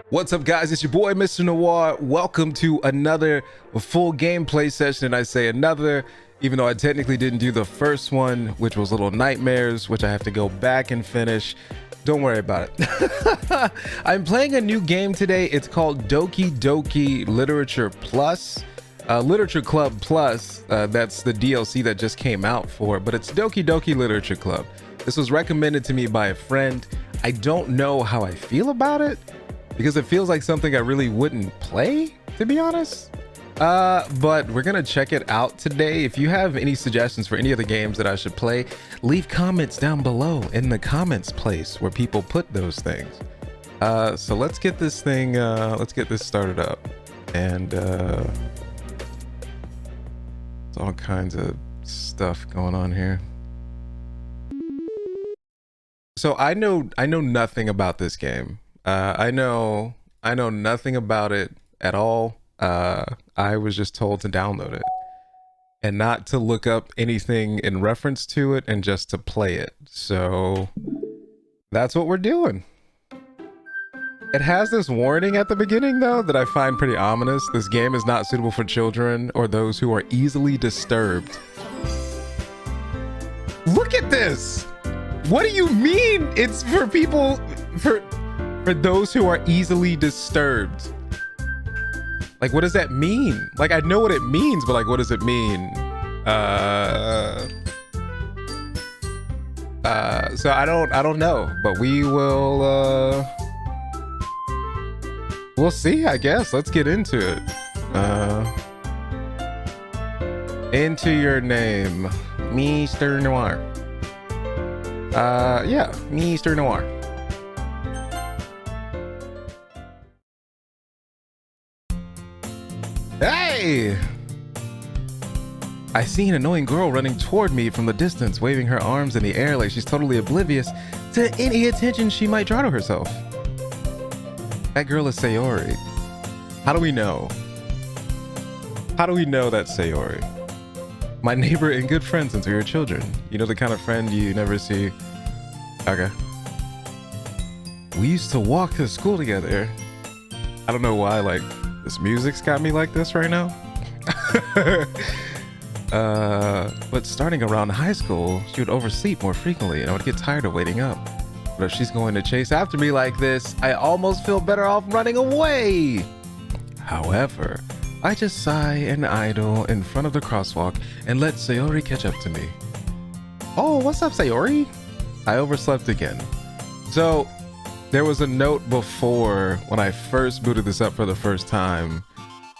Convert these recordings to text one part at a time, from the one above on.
What's up, guys? It's your boy Mr. Noir. Welcome to another full gameplay session, and I say another even though I technically didn't do the first one, which was Little Nightmares, which I have to go back and finish. Don't worry about it. I'm playing a new game today. It's called Doki Doki Literature Plus. Literature Club Plus, that's the DLC that just came out for it, but it's Doki Doki Literature Club. This was recommended to me by a friend. I don't know how I feel about it because it feels like something I really wouldn't play, to be honest. But we're gonna check it out today. If you have any suggestions for any of the games that I should play, leave comments down below in the comments place where people put those things. So let's get this thing, let's get this started up. And there's all kinds of stuff going on here. So I know nothing about this game. I know nothing about it at all. I was just told to download it and not to look up anything in reference to it and just to play it. So that's what we're doing. It has this warning at the beginning though that I find pretty ominous. This game is not suitable for children or those who are easily disturbed. Look at this. What do you mean it's for people, for those who are easily disturbed? Like, what does that mean? Like, I know what it means, but like, what does it mean? So I don't know, but we will, we'll see, I guess. Let's get into it. Into your name, Mr. Noir. Yeah, Mr. Noir. Hey! I see an annoying girl running toward me from the distance, waving her arms in the air like she's totally oblivious to any attention she might draw to herself. That girl is Sayori. How do we know? How do we know that's Sayori? My neighbor and good friend since we were children. You know, the kind of friend you never see. Okay. We used to walk to school together. I don't know why, like, this music's got me like this right now. But starting around high school, she would oversleep more frequently and I would get tired of waiting up. But if she's going to chase after me like this, I almost feel better off running away. However, I just sigh and idle in front of the crosswalk and let Sayori catch up to me. Oh, what's up, Sayori? I overslept again. So there was a note before when I first booted this up for the first time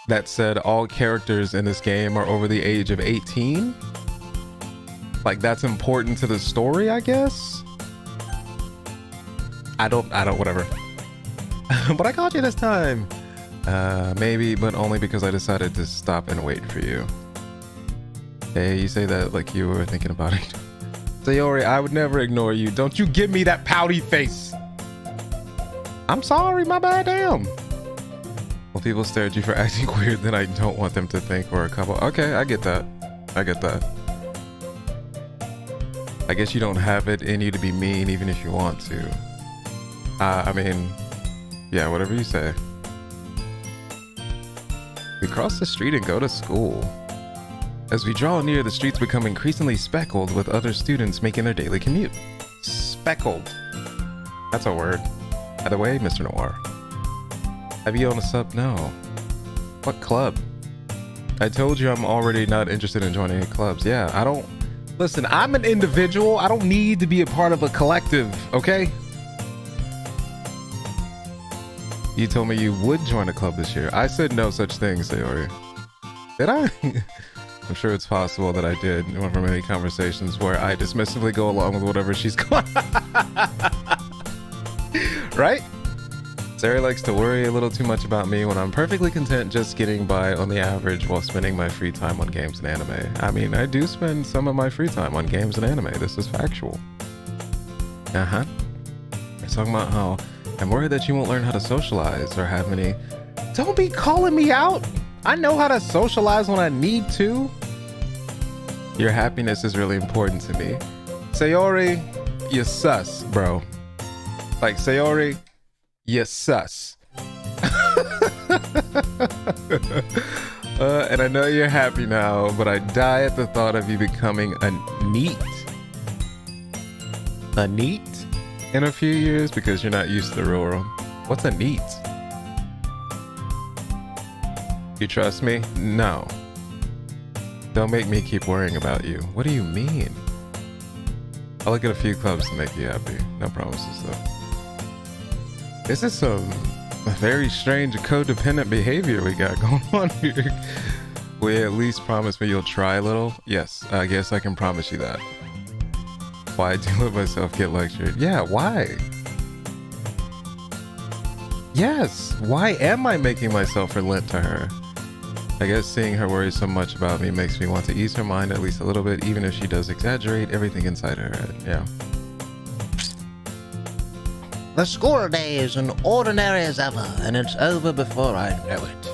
that said all characters in this game are over the age of 18. Like, that's important to the story, I guess. I don't, whatever. But I called you this time. Maybe, but only because I decided to stop and wait for you. Hey, you say that like you were thinking about it. Sayori, I would never ignore you. Don't you give me that pouty face. I'm sorry, my bad, damn. Well, people stare at you for acting weird, then I don't want them to think we're a couple. Okay, I get that. I get that. I guess you don't have it in you to be mean even if you want to. I mean, yeah, whatever you say. We cross the street and go to school. As we draw near, the streets become increasingly speckled with other students making their daily commute. Speckled. That's a word. By the way, Mr. Noir, have you on a sub? No. What club? I told you I'm already not interested in joining any clubs. Yeah, I don't... Listen, I'm an individual. I don't need to be a part of a collective, okay? You told me you would join a club this year. I said no such thing, Sayori. Did I? I'm sure it's possible that I did in one of our many conversations where I dismissively go along with whatever she's going. Right? Sarah likes to worry a little too much about me when I'm perfectly content just getting by on the average while spending my free time on games and anime. I mean, I do spend some of my free time on games and anime. This is factual. Uh-huh. You're talking about how I'm worried that you won't learn how to socialize or have any... Don't be calling me out! I know how to socialize when I need to. Your happiness is really important to me. Sayori, you sus, bro. Like, Sayori, you sus. And I know you're happy now, but I die at the thought of you becoming a NEET in a few years because you're not used to the real world. What's a NEET? You trust me? No. Don't make me keep worrying about you. What do you mean? I'll look at a few clubs to make you happy. No promises though. This is some very strange codependent behavior we got going on here. Will you at least promise me you'll try a little? Yes, I guess I can promise you that. Why do I let myself get lectured? Yeah, why? Yes, why am I making myself relent to her? I guess seeing her worry so much about me makes me want to ease her mind at least a little bit, even if she does exaggerate everything inside her head. Yeah. The school day is an ordinary as ever, and it's over before I know it.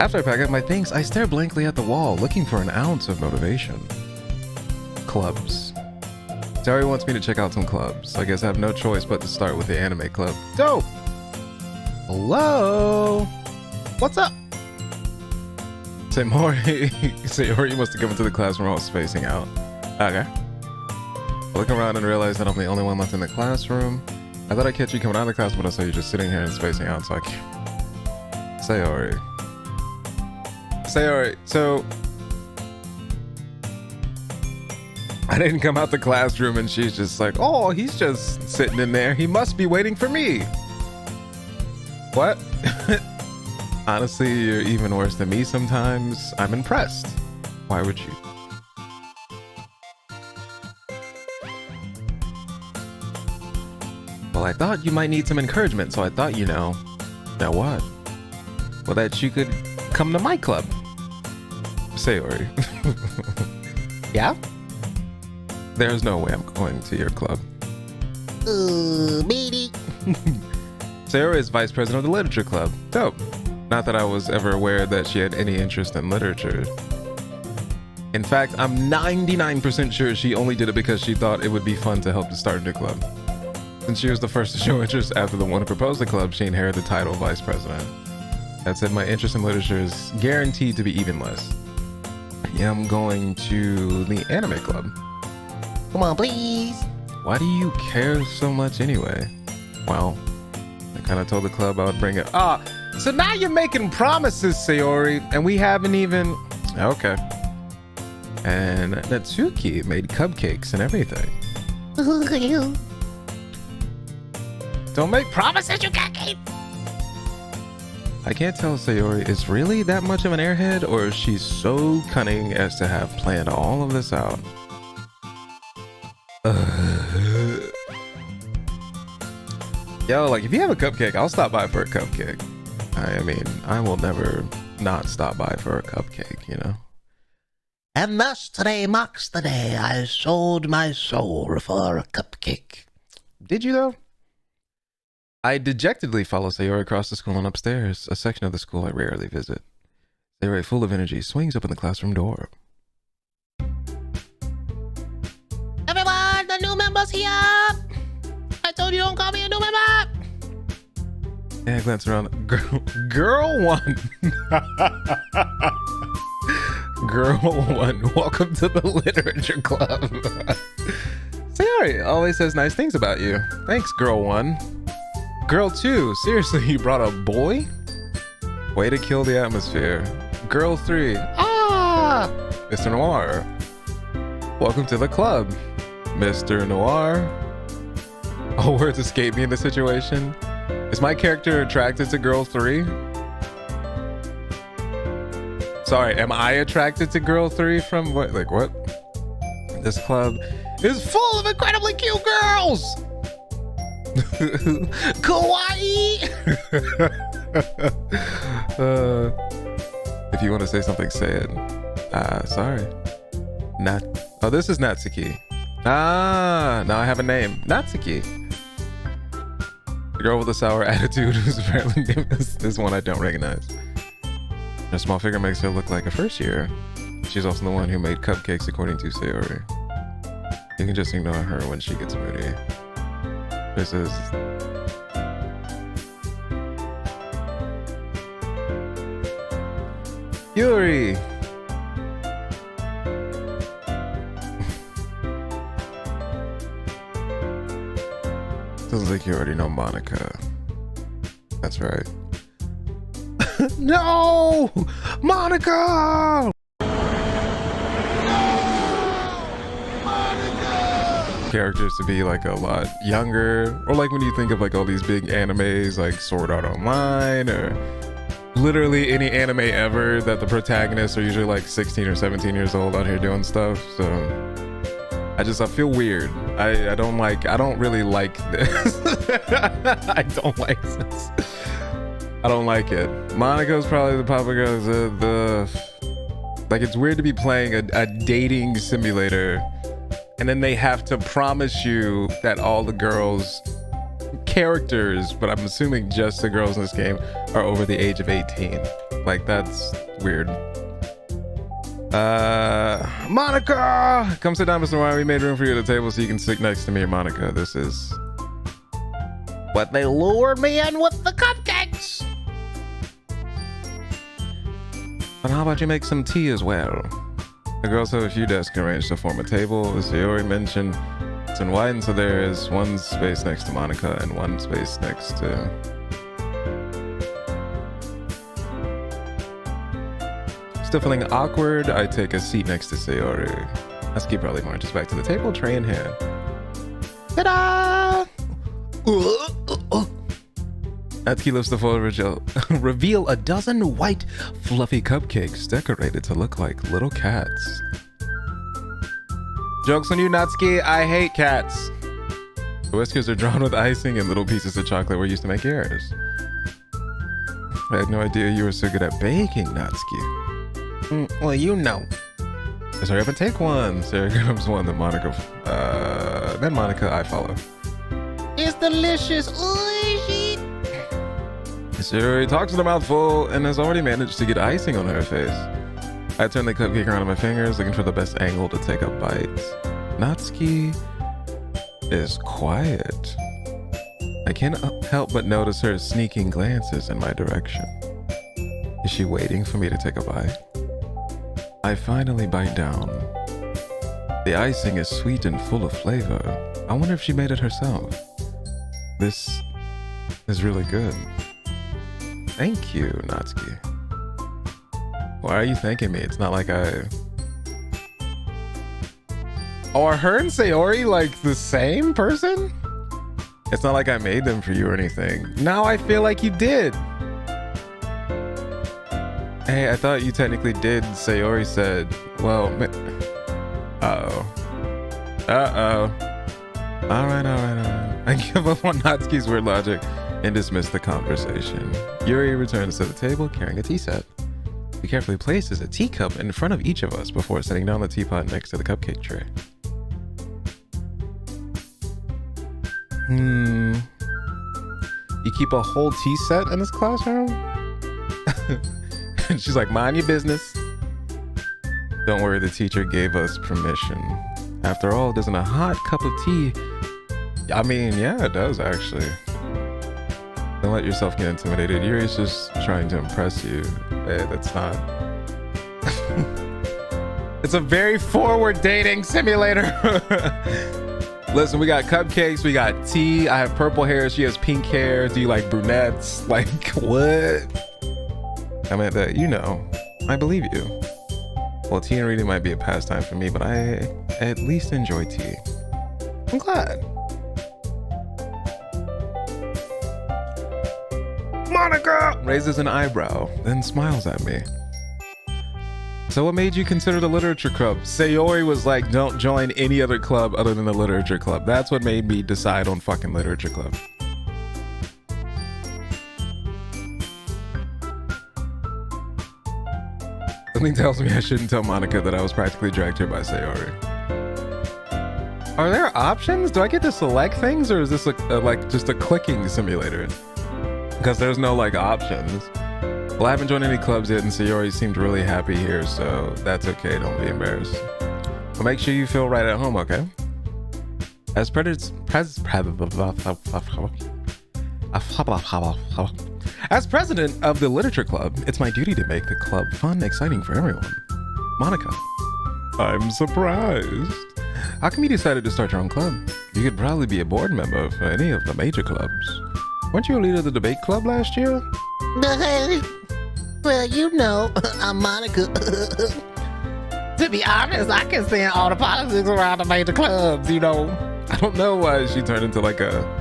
After I pack up my things, I stare blankly at the wall, looking for an ounce of motivation. Clubs. Terry wants me to check out some clubs. I guess I have no choice but to start with the anime club. Dope! Hello? What's up? Sayori must have come into the classroom while I was spacing out. Okay. I look around and realize that I'm the only one left in the classroom. I thought I'd catch you coming out of the class, but I saw you just sitting here and spacing out, so I can't. Sayori, so I didn't come out the classroom and she's just like, oh, he's just sitting in there. He must be waiting for me. What? Honestly, you're even worse than me sometimes. I'm impressed. Why would you? Well, I thought you might need some encouragement, so I thought, now what? Well, that you could come to my club. Sayori. Yeah? There's no way I'm going to your club. Meaty. Sayori is vice president of the literature club. Dope. Not that I was ever aware that she had any interest in literature. In fact, I'm 99% sure she only did it because she thought it would be fun to help to start a new club. Since she was the first to show interest after the one who proposed the club, she inherited the title of vice president. That said, my interest in literature is guaranteed to be even less. Yeah, I'm going to the anime club. Come on, please. Why do you care so much anyway? Well, I kind of told the club I would bring it. So now you're making promises, Sayori, and we haven't even... Okay. And Natsuki made cupcakes and everything. Don't make promises you can't keep! I can't tell if Sayori is really that much of an airhead, or if she's so cunning as to have planned all of this out. Yo, like, if you have a cupcake, I'll stop by for a cupcake. I mean, I will never not stop by for a cupcake, And thus today marks the day I sold my soul for a cupcake. Did you, though? I dejectedly follow Sayori across the school and upstairs, a section of the school I rarely visit. Sayori, full of energy, swings open the classroom door. Everyone, the new member's here! I told you don't call me a new member! Yeah, I glance around. Girl one! Girl one, welcome to the literature club. Sayori always says nice things about you. Thanks, girl one. Girl 2, seriously, you brought a boy? Way to kill the atmosphere. Girl 3, Mr. Noir. Welcome to the club, Mr. Noir. All words escape me in this situation. Is my character attracted to girl 3? Sorry, am I attracted to girl 3 from what? Like what? This club is full of incredibly cute girls! Kawaii! If you want to say something, say it. Sorry. Oh, this is Natsuki. Now I have a name. Natsuki. The girl with the sour attitude whose apparently name is one I don't recognize. Her small figure makes her look like a first year. She's also the one who made cupcakes according to Sayori. You can just ignore her when she gets moody. This is... Yuri. Sounds like you already know Monica. That's right. No! Monica! Characters to be like a lot younger, or like when you think of like all these big animes like Sword Art Online or literally any anime ever, that the protagonists are usually like 16 or 17 years old out here doing stuff. So I feel weird. I don't really like this. I don't like this. I don't like it. Monica's probably the popular girl. Like, it's weird to be playing a dating simulator and then they have to promise you that all the girls characters, but I'm assuming just the girls in this game, are over the age of 18. Like, that's weird. Monica! Come sit down, Mr. Wine. We made room for you at the table so you can sit next to me, Monica. This is... But they lured me in with the cupcakes. But how about you make some tea as well? The girls have a few desks arranged to form a table. As Sayori mentioned, it's in white, and so there is one space next to Monica and one space next to... Still feeling awkward, I take a seat next to Sayori. Natsuki probably marches back to the table, tray in hand. Ta-da! Natsuki lifts the fold reveal a dozen white, fluffy cupcakes decorated to look like little cats. Joke's on you, Natsuki. I hate cats. The whiskers are drawn with icing and little pieces of chocolate were used to make yours. I had no idea you were so good at baking, Natsuki. Well, you know. Let's hurry up and take one. Sarah grabs one, then Monica, I follow. It's delicious. Sayori talks with a mouthful and has already managed to get icing on her face. I turn the cupcake around in my fingers, looking for the best angle to take a bite. Natsuki is quiet. I can't help but notice her sneaking glances in my direction. Is she waiting for me to take a bite? I finally bite down. The icing is sweet and full of flavor. I wonder if she made it herself. This is really good. Thank you, Natsuki. Why are you thanking me? It's not like I... Oh, are her and Sayori like the same person? It's not like I made them for you or anything. Now I feel like you did. Hey, I thought you technically did. Sayori said, well, uh-oh. All right. I give up on Natsuki's weird logic and dismiss the conversation. Yuri returns to the table carrying a tea set. He carefully places a teacup in front of each of us before setting down the teapot next to the cupcake tray. You keep a whole tea set in this classroom? And she's like, mind your business. Don't worry, the teacher gave us permission. After all, doesn't a hot cup of tea... I mean, yeah, it does actually. Don't let yourself get intimidated. Yuri's just trying to impress you. Hey, that's not... It's a very forward dating simulator. Listen, we got cupcakes, we got tea. I have purple hair, she has pink hair. Do you like brunettes? Like, what? I meant that, you know, I believe you. Well, tea and reading might be a pastime for me, but I at least enjoy tea. I'm glad. Monica raises an eyebrow, then smiles at me. So what made you consider the literature club? Sayori was like, don't join any other club other than the literature club. That's what made me decide on fucking literature club. Something tells me I shouldn't tell Monica that I was practically dragged here by Sayori. Are there options? Do I get to select things, or is this like just a clicking simulator? Because there's no like options. Well, I haven't joined any clubs yet, and Sayori seemed really happy here, so that's okay. Don't be embarrassed. But make sure you feel right at home, okay? As As president of the Literature Club, it's my duty to make the club fun and exciting for everyone. Monica. I'm surprised. How come you decided to start your own club? You could probably be a board member for any of the major clubs. Weren't you a leader of the debate club last year? Well, you know, I'm Monica. To be honest, I can stand all the politics around the major clubs, you know. I don't know why she turned into like a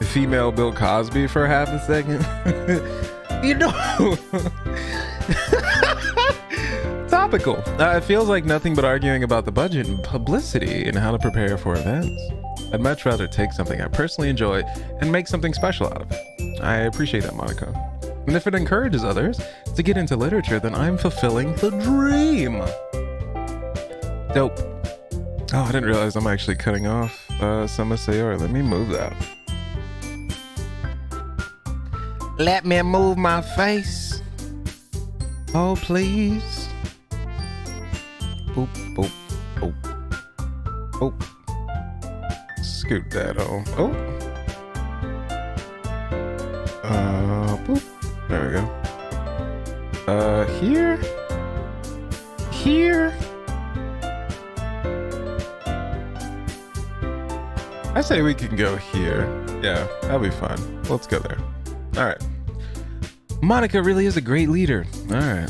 female Bill Cosby for half a second. You know. Topical. It feels like nothing but arguing about the budget and publicity and how to prepare for events. I'd much rather take something I personally enjoy and make something special out of it. I appreciate that, Monica. And if it encourages others to get into literature, then I'm fulfilling the dream. Dope. Oh, I didn't realize I'm actually cutting off Sama Sayori. Let me move that. Let me move my face. Oh, please. Boop, boop, boop. Boop. Scoot that on. Oh. Boop. There we go. Here. Here. I say we can go here. Yeah, that'll be fun. Let's go there. All right. Monica really is a great leader. All right.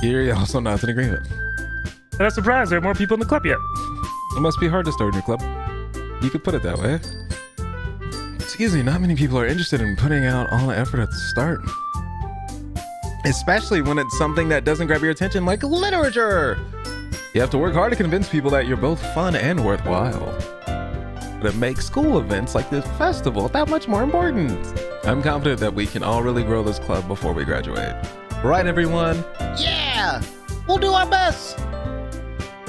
Yuri also nods in agreement. I'm not surprised there are more people in the club yet. It must be hard to start a new club. You could put it that way. Excuse me, not many people are interested in putting out all the effort at the start. Especially when it's something that doesn't grab your attention like literature. You have to work hard to convince people that you're both fun and worthwhile. But it makes school events like this festival that much more important. I'm confident that we can all really grow this club before we graduate. Right, everyone? Yeah, we'll do our best.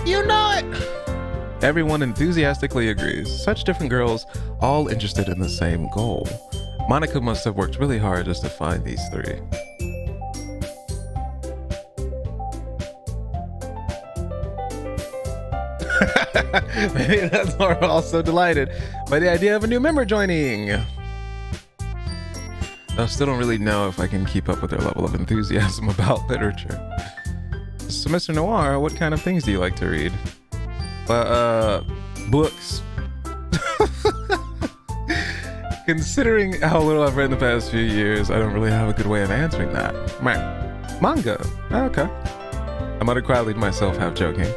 You know it. Everyone enthusiastically agrees. Such different girls, all interested in the same goal. Monica must have worked really hard just to find these three. Maybe that's why we're all so delighted by the idea of a new member joining. I still don't really know if I can keep up with their level of enthusiasm about literature. So, Mr. Noir, what kind of things do you like to read? Books. Considering how little I've read in the past few years, I don't really have a good way of answering that. Manga. Okay. I muttered quietly to myself, half joking.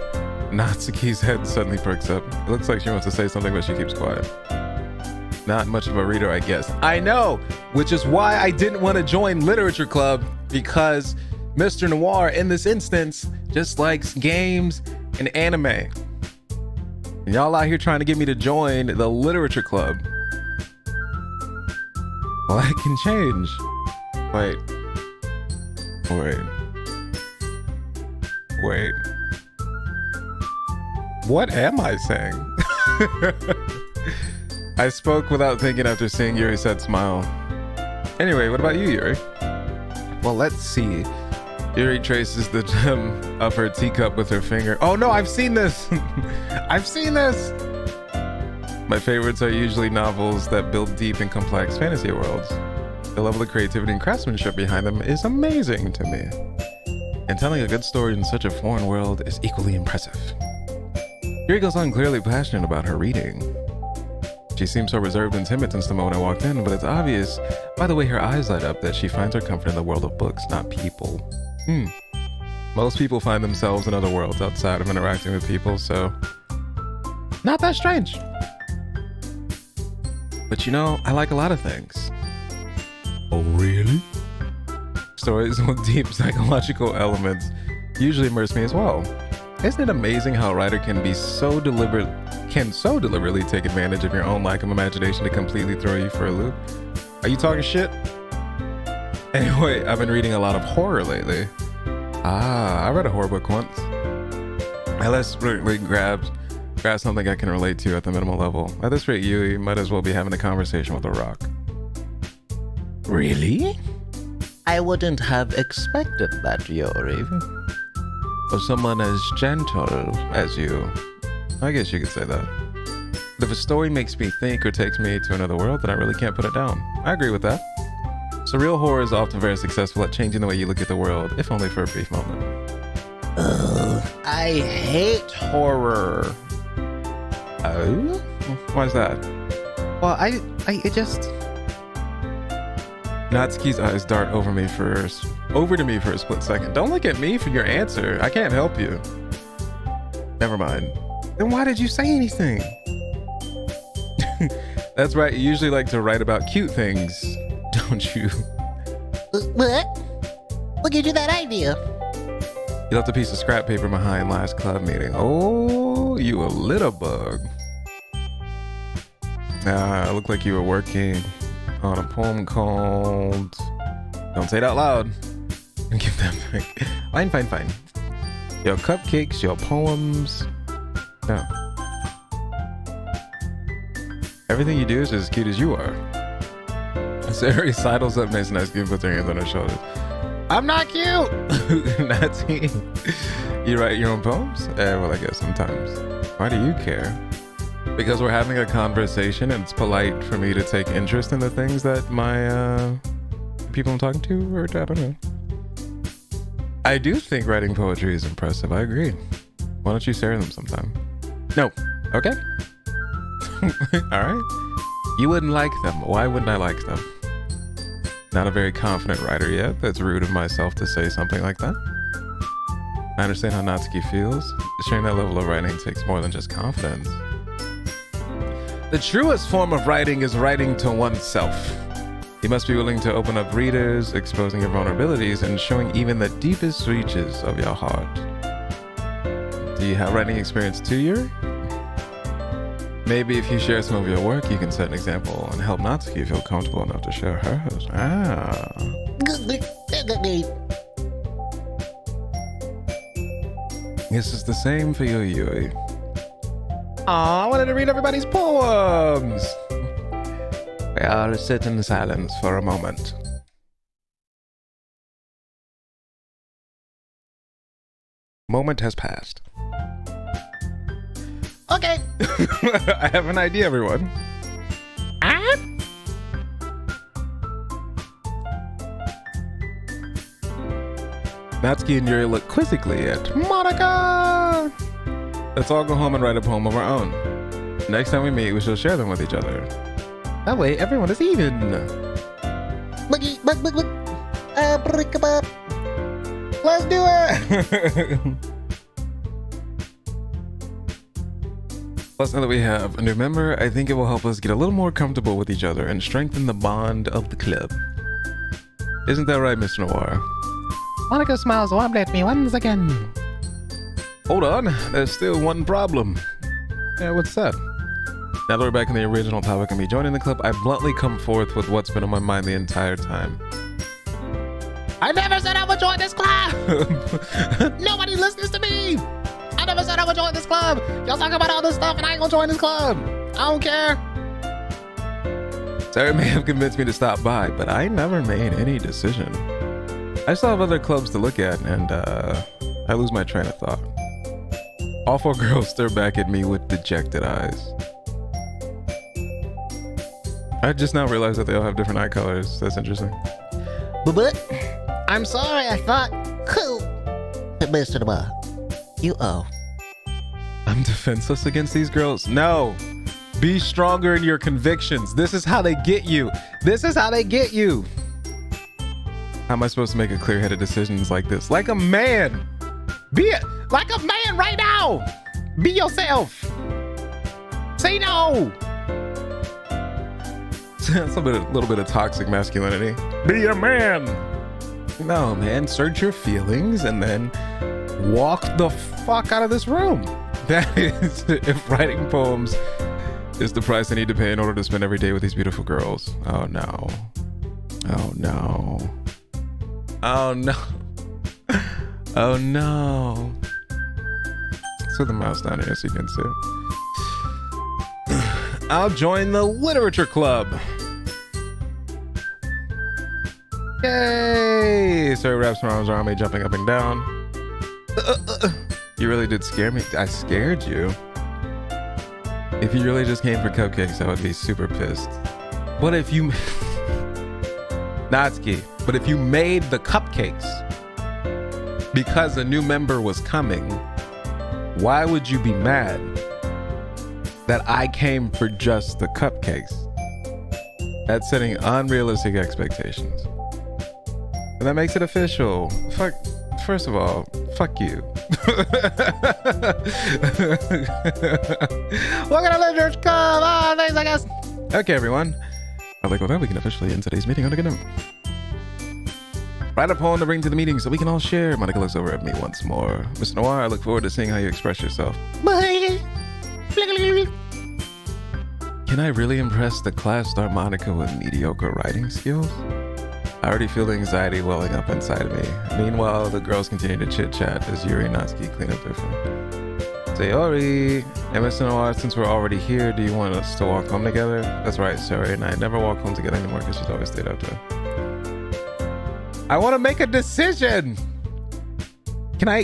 Natsuki's head suddenly perks up. It looks like she wants to say something, but she keeps quiet. Not much of a reader, I guess. I know, which is why I didn't want to join Literature Club, because Mr. Noir, in this instance, just likes games and anime. And y'all out here trying to get me to join the Literature Club. Well, that can change. Wait. What am I saying? I spoke without thinking after seeing Yuri's sad smile. Anyway, what about you, Yuri? Well, let's see. Yuri traces the gem of her teacup with her finger. Oh no, I've seen this! I've seen this! My favorites are usually novels that build deep and complex fantasy worlds. The level of creativity and craftsmanship behind them is amazing to me. And telling a good story in such a foreign world is equally impressive. Yuri goes on, clearly passionate about her reading. She seems so reserved and timid since the moment I walked in, but it's obvious by the way her eyes light up that she finds her comfort in the world of books, not people. Most people find themselves in other worlds outside of interacting with people, so not that strange. But you know, I like a lot of things. Oh, really? Stories with deep psychological elements usually immerse me as well. Isn't it amazing how a writer can so deliberately take advantage of your own lack of imagination to completely throw you for a loop? Are you talking shit? Anyway, I've been reading a lot of horror lately. I read a horror book once. I desperately grabbed something I can relate to at the minimal level. At this rate, you might as well be having a conversation with a rock. Really? I wouldn't have expected that, Yuri. For someone as gentle as you. I guess you could say that. But if a story makes me think or takes me to another world, then I really can't put it down. I agree with that. Surreal horror is often very successful at changing the way you look at the world, if only for a brief moment. I hate horror. Oh? Why is that? Well, it just... Natsuki's eyes dart over to me for a split second. Don't look at me for your answer. I can't help you. Never mind. Then why did you say anything? That's right. You usually like to write about cute things, don't you? What? What gives you that idea? You left a piece of scrap paper behind last club meeting. Oh, you a little bug. Looked like you were working on a poem called... Don't say it out loud. Give that back. Fine. Your cupcakes, your poems. No. Everything you do is as cute as you are. Sarah sidles up next to Natsuki and puts her hands on her shoulders. I'm not cute! Natsuki, you write your own poems? Well, I guess sometimes. Why do you care? Because we're having a conversation and it's polite for me to take interest in the things that my people I'm talking to, or I don't know. I do think writing poetry is impressive. I agree. Why don't you share them sometime? No. Okay. All right. You wouldn't like them. Why wouldn't I like them? Not a very confident writer yet. That's rude of myself to say something like that. I understand how Natsuki feels. Sharing that level of writing takes more than just confidence. The truest form of writing is writing to oneself. You must be willing to open up readers, exposing your vulnerabilities, and showing even the deepest reaches of your heart. Do you have writing experience too, Yuri? Maybe if you share some of your work, you can set an example and help Natsuki feel comfortable enough to share hers. This is the same for you, Yui. Aw, I wanted to read everybody's poems. I'll sit in silence for a moment. Moment has passed. Okay. I have an idea, everyone. Natsuki and Yuri look quizzically at Monica. Let's all go home and write a poem of our own. Next time we meet, we shall share them with each other. That way, everyone is even. Boogie, book. Let's do it! Plus, now that we have a new member, I think it will help us get a little more comfortable with each other and strengthen the bond of the club. Isn't that right, Mr. Noir? Monica smiles warmly at me once again. Hold on, there's still one problem. Yeah, what's that? Now that we're back in the original topic of me joining the club, I bluntly come forth with what's been on my mind the entire time. I never said I would join this club! Nobody listens to me! I never said I would join this club! Y'all talk about all this stuff and I ain't gonna join this club! I don't care! Sarah may have convinced me to stop by, but I never made any decision. I still have other clubs to look at, and I lose my train of thought. All four girls stare back at me with dejected eyes. I just now realized that they all have different eye colors. That's interesting. But I'm sorry, I thought, cool. Mr. Noir, you owe. I'm defenseless against these girls. No. Be stronger in your convictions. This is how they get you. This is how they get you. How am I supposed to make a clear-headed decisions like this? Like a man. Be it. Like a man right now. Be yourself. Say no. That's a little bit of toxic masculinity. Be a man. No, man. Search your feelings and then walk the fuck out of this room. That is, if writing poems is the price I need to pay in order to spend every day with these beautiful girls. Oh no. Oh no. Oh no. Oh no. Let's put the mouse down here so you can see. I'll join the literature club. Yay! Sarah wraps her arms around me, jumping up and down. You really did scare me. I scared you. If you really just came for cupcakes, I would be super pissed. But if you... Natsuki, but if you made the cupcakes because a new member was coming, why would you be mad that I came for just the cupcakes? That's setting unrealistic expectations. And that makes it official. First of all, fuck you. Welcome to Lizard's Club. Oh, thanks, I guess. Okay, everyone. I like, well, now we can officially end today's meeting on a good note. Write a poem to bring to the meeting so we can all share. Monica looks over at me once more. Mr. Noir, I look forward to seeing how you express yourself. Can I really impress the class star Monica with mediocre writing skills? I already feel the anxiety welling up inside of me. Meanwhile, the girls continue to chit-chat as Yuri and Natsuki clean up their phone. Sayori, and Mr. Noir, since we're already here, do you want us to walk home together? That's right, Sayori and I never walk home together anymore because she's always stayed up to it. I want to make a decision. Can I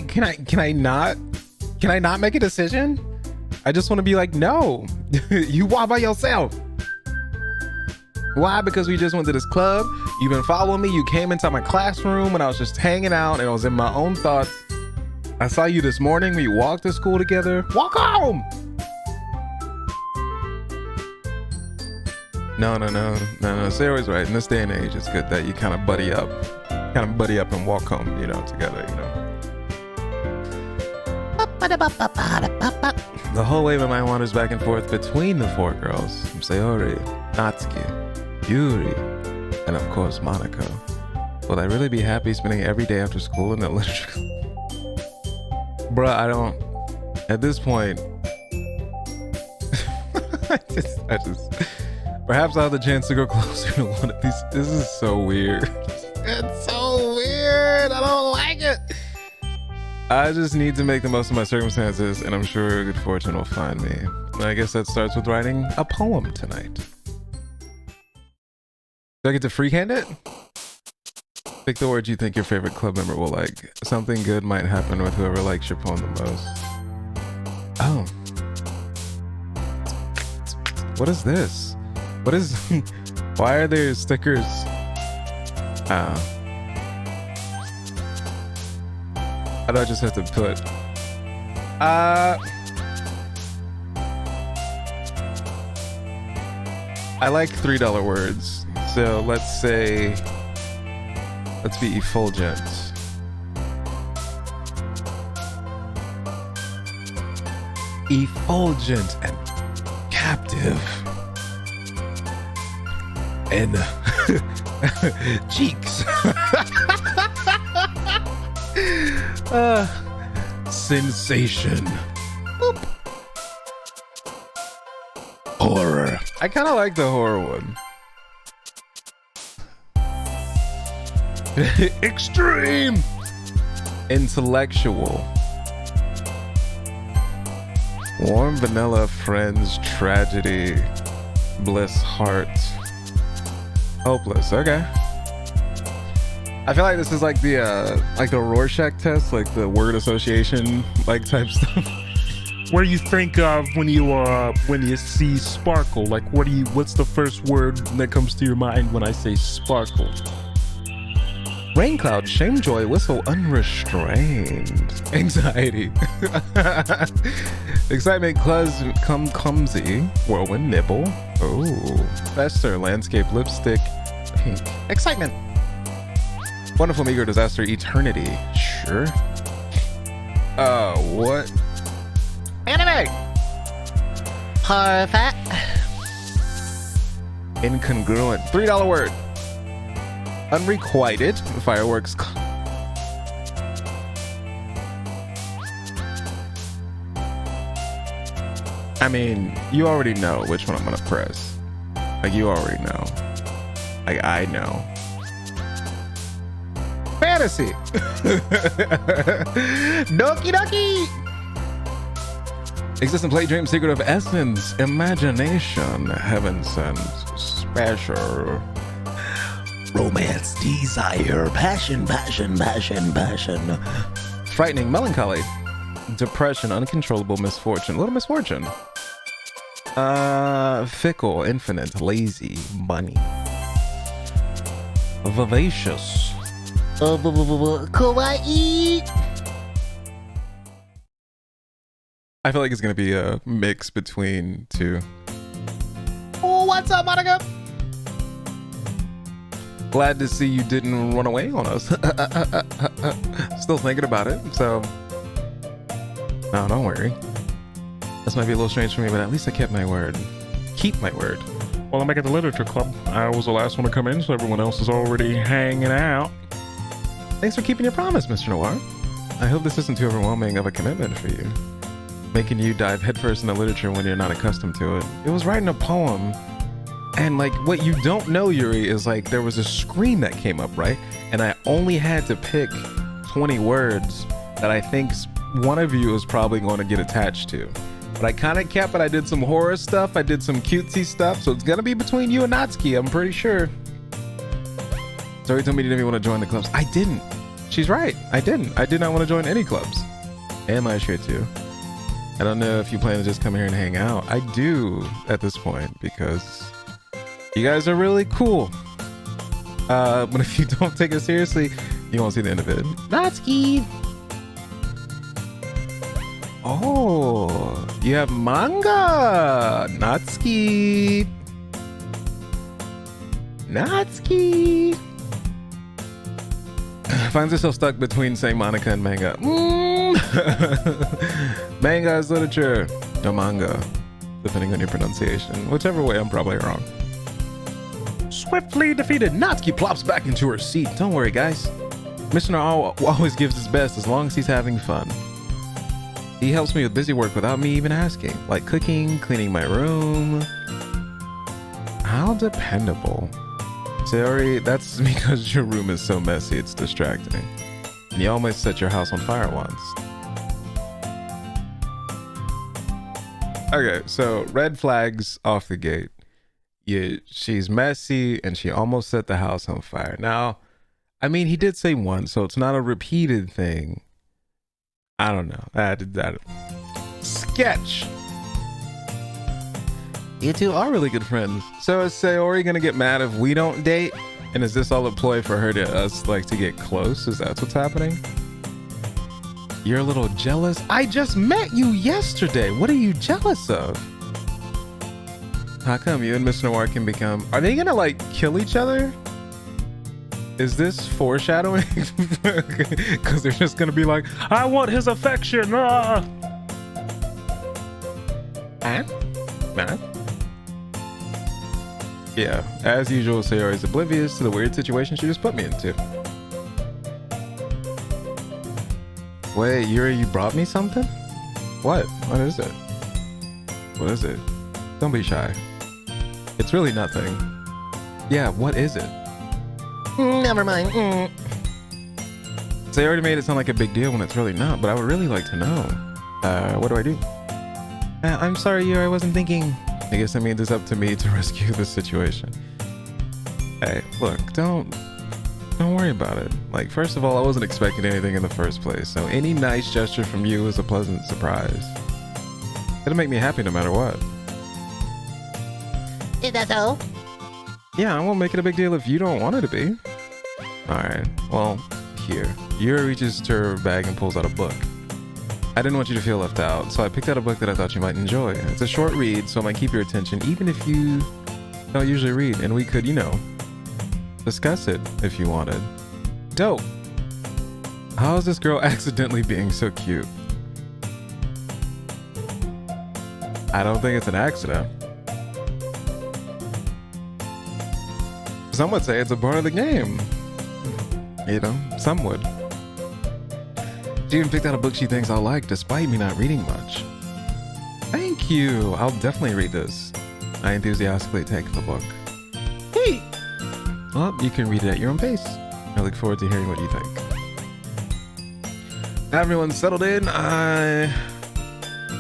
not make a decision? I just want to be like, no, you walk by yourself. Why? Because we just went to this club. You've been following me. You came into my classroom when I was just hanging out and I was in my own thoughts. I saw you this morning. We walked to school together. Walk home. No. Sarah's right. In this day and age, it's good that you kind of buddy up and walk home, together, The whole way my mind wanders back and forth between the four girls. From Sayori, Natsuki, Yuri, and of course, Monaco. Will I really be happy spending every day after school in the literature club? Bruh, I don't. At this point, I just. Perhaps I'll have the chance to go closer to one of these. This is so weird. It's so weird. I don't like it. I just need to make the most of my circumstances, and I'm sure good fortune will find me. And I guess that starts with writing a poem tonight. Do I get to freehand it? Pick the words you think your favorite club member will like. Something good might happen with whoever likes your poem the most. Oh. What is this? What is... Why are there stickers? How do I just have to put... I like $3 words. So let's say... Let's be effulgent. Effulgent and captive. And cheeks. Sensation. Boop. Horror. I kind of like the horror one. Extreme. Intellectual. Warm vanilla friends tragedy. Bliss heart. Hopeless. Okay. I feel like this is like the Rorschach test, like the word association, like type stuff. What do you think of when you see sparkle? Like, what's the first word that comes to your mind when I say sparkle? Rain cloud, shame, joy, whistle, unrestrained. Anxiety. Excitement, clumsy, whirlwind, nibble. Oh, fester, landscape, lipstick, pink. Excitement. Wonderful, meager, disaster, eternity. Sure. What? Anime. Perfect. Incongruent. $3 word. Unrequited. Fireworks. I mean, you already know which one I'm gonna press. Like, you already know. Like, I know. Fantasy. Doki Doki. Existent play, dream, secret of essence, imagination, heaven sent, special. Romance, desire, passion. Frightening, melancholy, depression, uncontrollable misfortune, little misfortune. Fickle, infinite, lazy, bunny. Vivacious. Kawaii. I feel like it's gonna be a mix between two. Oh, what's up, Monica? Glad to see you didn't run away on us. Still thinking about it, so no, don't worry. This might be a little strange for me, but at least I kept my word. Keep my word. Well, I'm back at the literature club. I was the last one to come in, so everyone else is already hanging out. Thanks for keeping your promise, Mr. Noir. I hope this isn't too overwhelming of a commitment for you. Making you dive headfirst into literature when you're not accustomed to it. It was writing a poem, and like what you don't know, Yuri, is like there was a screen that came up, right? And I only had to pick 20 words that I think one of you is probably going to get attached to. But I kind of kept it. I did some horror stuff. I did some cutesy stuff. So it's going to be between you and Natsuki, I'm pretty sure. Zoe told me you didn't even want to join the clubs. I didn't. She's right. I didn't. I did not want to join any clubs. Am I sure too? I don't know if you plan to just come here and hang out. I do at this point because you guys are really cool. But if you don't take it seriously, you won't see the end of it. Natsuki. Oh, you have manga. Natsuki. Natsuki. Finds herself stuck between saying Monica and manga. Manga is literature. No, manga. Depending on your pronunciation. Whichever way, I'm probably wrong. Swiftly defeated, Natsuki plops back into her seat. Don't worry, guys. Mr. always gives his best as long as he's having fun. He helps me with busy work without me even asking, like cooking, cleaning my room. How dependable. Sayori, that's because your room is so messy, it's distracting. And you almost set your house on fire once. Okay, so red flags off the gate. She's messy and she almost set the house on fire. Now, I mean, he did say once, so it's not a repeated thing. I don't know. I did that. Sketch. You two are really good friends. So is Sayori gonna get mad if we don't date? And is this all a ploy for her to us like to get close? Is that what's happening? You're a little jealous? I just met you yesterday. What are you jealous of? How come you and Mr. Noir can become... Are they gonna like kill each other? Is this foreshadowing? Because they're just gonna be like, I want his affection. Ah. Yeah, as usual, Sayori is oblivious to the weird situation she just put me into. Wait, Yuri, you brought me something? What? What is it? What is it? Don't be shy. It's really nothing. Yeah, what is it? Never mind. Sayori made it sound like a big deal when it's really not, but I would really like to know. What do I do? I'm sorry, Yuri, I wasn't thinking. I guess that means it's up to me to rescue the situation. Hey, look, don't worry about it. Like, first of all, I wasn't expecting anything in the first place, so any nice gesture from you is a pleasant surprise. It'll make me happy no matter what. Is that so? Yeah, I won't make it a big deal if you don't want it to be. Alright, well, here. Yuri reaches to her bag and pulls out a book. I didn't want you to feel left out, so I picked out a book that I thought you might enjoy. It's a short read, so it might keep your attention, even if you don't usually read, and we could, you know, discuss it if you wanted. Dope. How is this girl accidentally being so cute? I don't think it's an accident. Some would say it's a part of the game. You know, some would. She even picked out a book she thinks I'll like, despite me not reading much. Thank you. I'll definitely read this. I enthusiastically take the book. Hey! Well, you can read it at your own pace. I look forward to hearing what you think. Everyone's settled in. I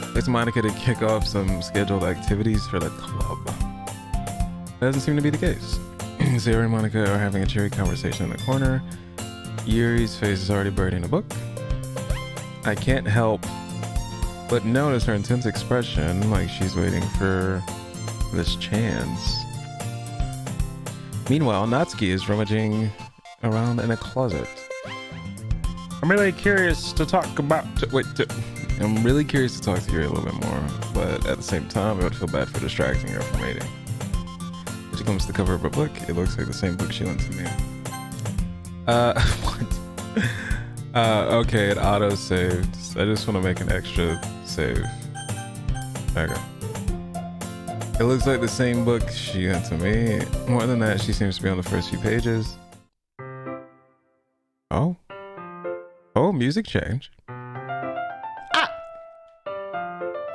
expect Monica to kick off some scheduled activities for the club. That doesn't seem to be the case. Sayori and Monica are having a cheery conversation in the corner. Yuri's face is already buried in a book. I can't help But notice her intense expression, like she's waiting for this chance. Meanwhile, Natsuki is rummaging around in a closet. I'm really curious to talk about. I'm really curious to talk to you a little bit more, but at the same time, I would feel bad for distracting her from waiting. When she comes to the cover of a book, it looks like the same book she lent to me. What? Okay, it auto-saved. I just want to make an extra save. Okay. It looks like the same book she lent to me. More than that, she seems to be on the first few pages. Oh. Oh, music changed.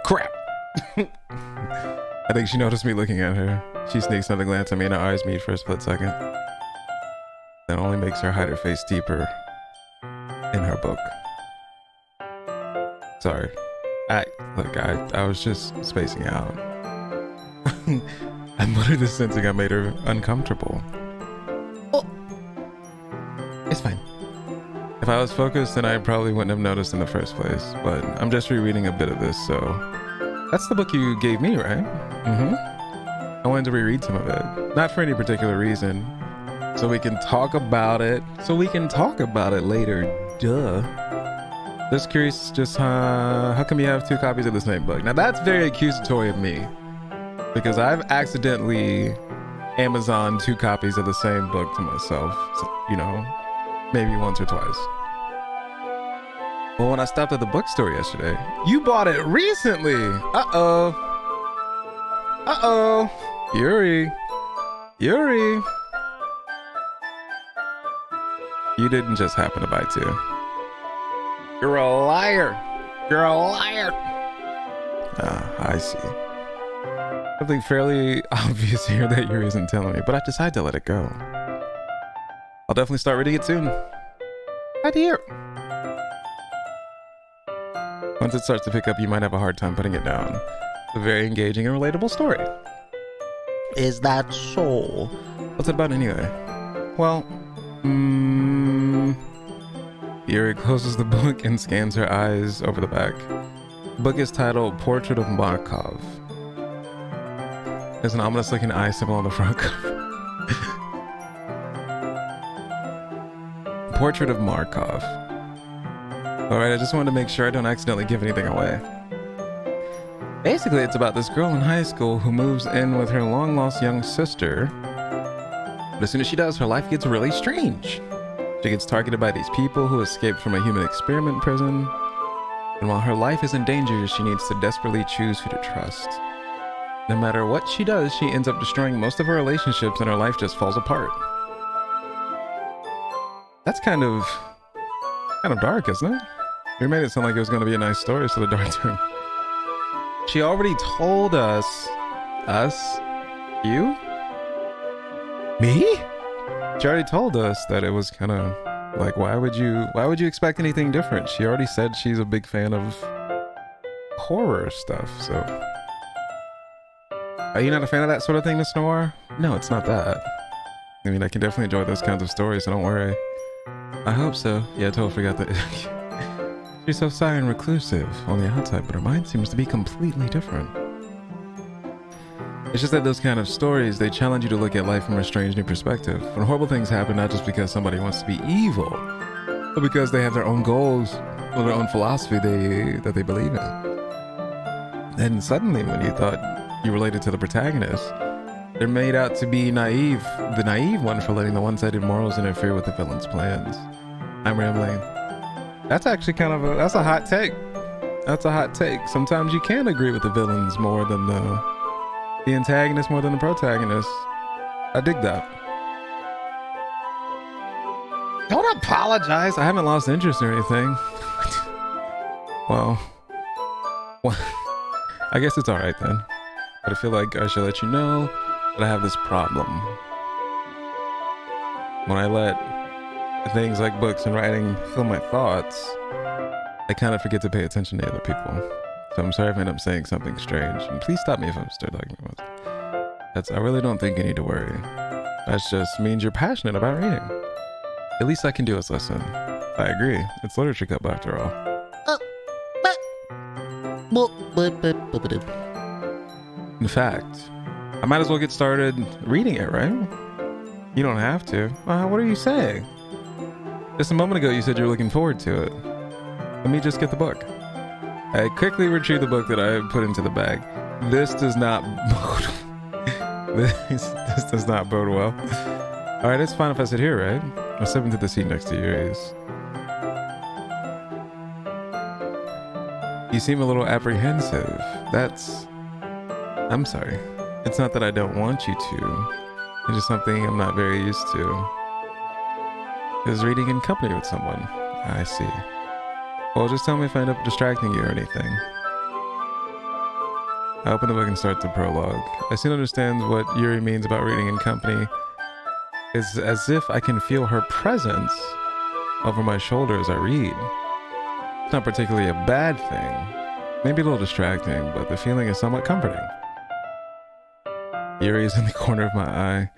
Crap. I think she noticed me looking at her. She sneaks another glance at me and her eyes meet for a split second. That only makes her hide her face deeper in her book. Sorry. I was just spacing out. I muttered this, sensing I made her uncomfortable. Oh. It's fine. If I was focused, then I probably wouldn't have noticed in the first place, but I'm just rereading a bit of this, so... That's the book you gave me, right? Mm-hmm. I wanted to reread some of it. Not for any particular reason. So we can talk about it. Later. Duh. Just curious, how come you have two copies of the same book? Now that's very accusatory of me. Because I've accidentally Amazoned two copies of the same book to myself. So, you know, maybe once or twice. Well, when I stopped at the bookstore yesterday, you bought it recently. Uh-oh. Yuri. You didn't just happen to buy two. You're a liar. I see. Something fairly obvious here that Yuri isn't telling me, but I decided to let it go. I'll definitely start reading it soon. Right here. Once it starts to pick up, you might have a hard time putting it down. It's a very engaging and relatable story. Is that so? What's it about anyway? Well, Yuri closes the book and scans her eyes over the back. The book is titled Portrait of Markov. There's an ominous looking eye symbol on the front cover. Portrait of Markov. Alright, I just wanted to make sure I don't accidentally give anything away. Basically, it's about this girl in high school who moves in with her long-lost young sister. But as soon as she does, her life gets really strange. She gets targeted by these people who escaped from a human experiment prison. And while her life is in danger, she needs to desperately choose who to trust. No matter what she does, she ends up destroying most of her relationships and her life just falls apart. That's kind of dark, isn't it? You made it sound like it was going to be a nice story, so the dark turned. She already told us, you? Me? She already told us that it was kind of like, why would you expect anything different? She already said she's a big fan of horror stuff, so. Are you not a fan of that sort of thing, Miss Noir? No, it's not that. I mean, I can definitely enjoy those kinds of stories, so don't worry. I hope so. Yeah, I totally forgot that. She's so shy and reclusive on the outside, but her mind seems to be completely different. It's just that those kind of stories, they challenge you to look at life from a strange new perspective. When horrible things happen, not just because somebody wants to be evil, but because they have their own goals or their own philosophy that they believe in. Then suddenly, when you thought you related to the protagonist, they're made out to be the naive one for letting the one-sided morals interfere with the villain's plans. I'm rambling. That's actually that's a hot take. That's a hot take. Sometimes you can agree with the villains more than the antagonist more than the protagonist. I dig that. Don't apologize. I haven't lost interest or anything. Well, I guess it's alright then. But I feel like I should let you know that I have this problem. When I let things like books and writing fill my thoughts, I kind of forget to pay attention to other people. So I'm sorry if I end up saying something strange. And please stop me if I'm still talking about it. I really don't think you need to worry. That just means you're passionate about reading. At least I can do is listen. I agree. It's literature club after all. Boop, boop, boop, boop, boop. In fact, I might as well get started reading it, right? You don't have to. What are you saying? Just a moment ago, you said you were looking forward to it. Let me just get the book. I quickly retrieved the book that I put into the bag. This does not bode. this does not bode well. All right, it's fine if I sit here, right? I'll step into the seat next to yours. You seem a little apprehensive. I'm sorry. It's not that I don't want you to. It's just something I'm not very used to. Is reading in company with someone. I see. Well, just tell me if I end up distracting you or anything. I open the book and start the prologue. I soon understand what Yuri means about reading in company. It's as if I can feel her presence over my shoulder as I read. It's not particularly a bad thing. Maybe a little distracting, but the feeling is somewhat comforting. Yuri is in the corner of my eye.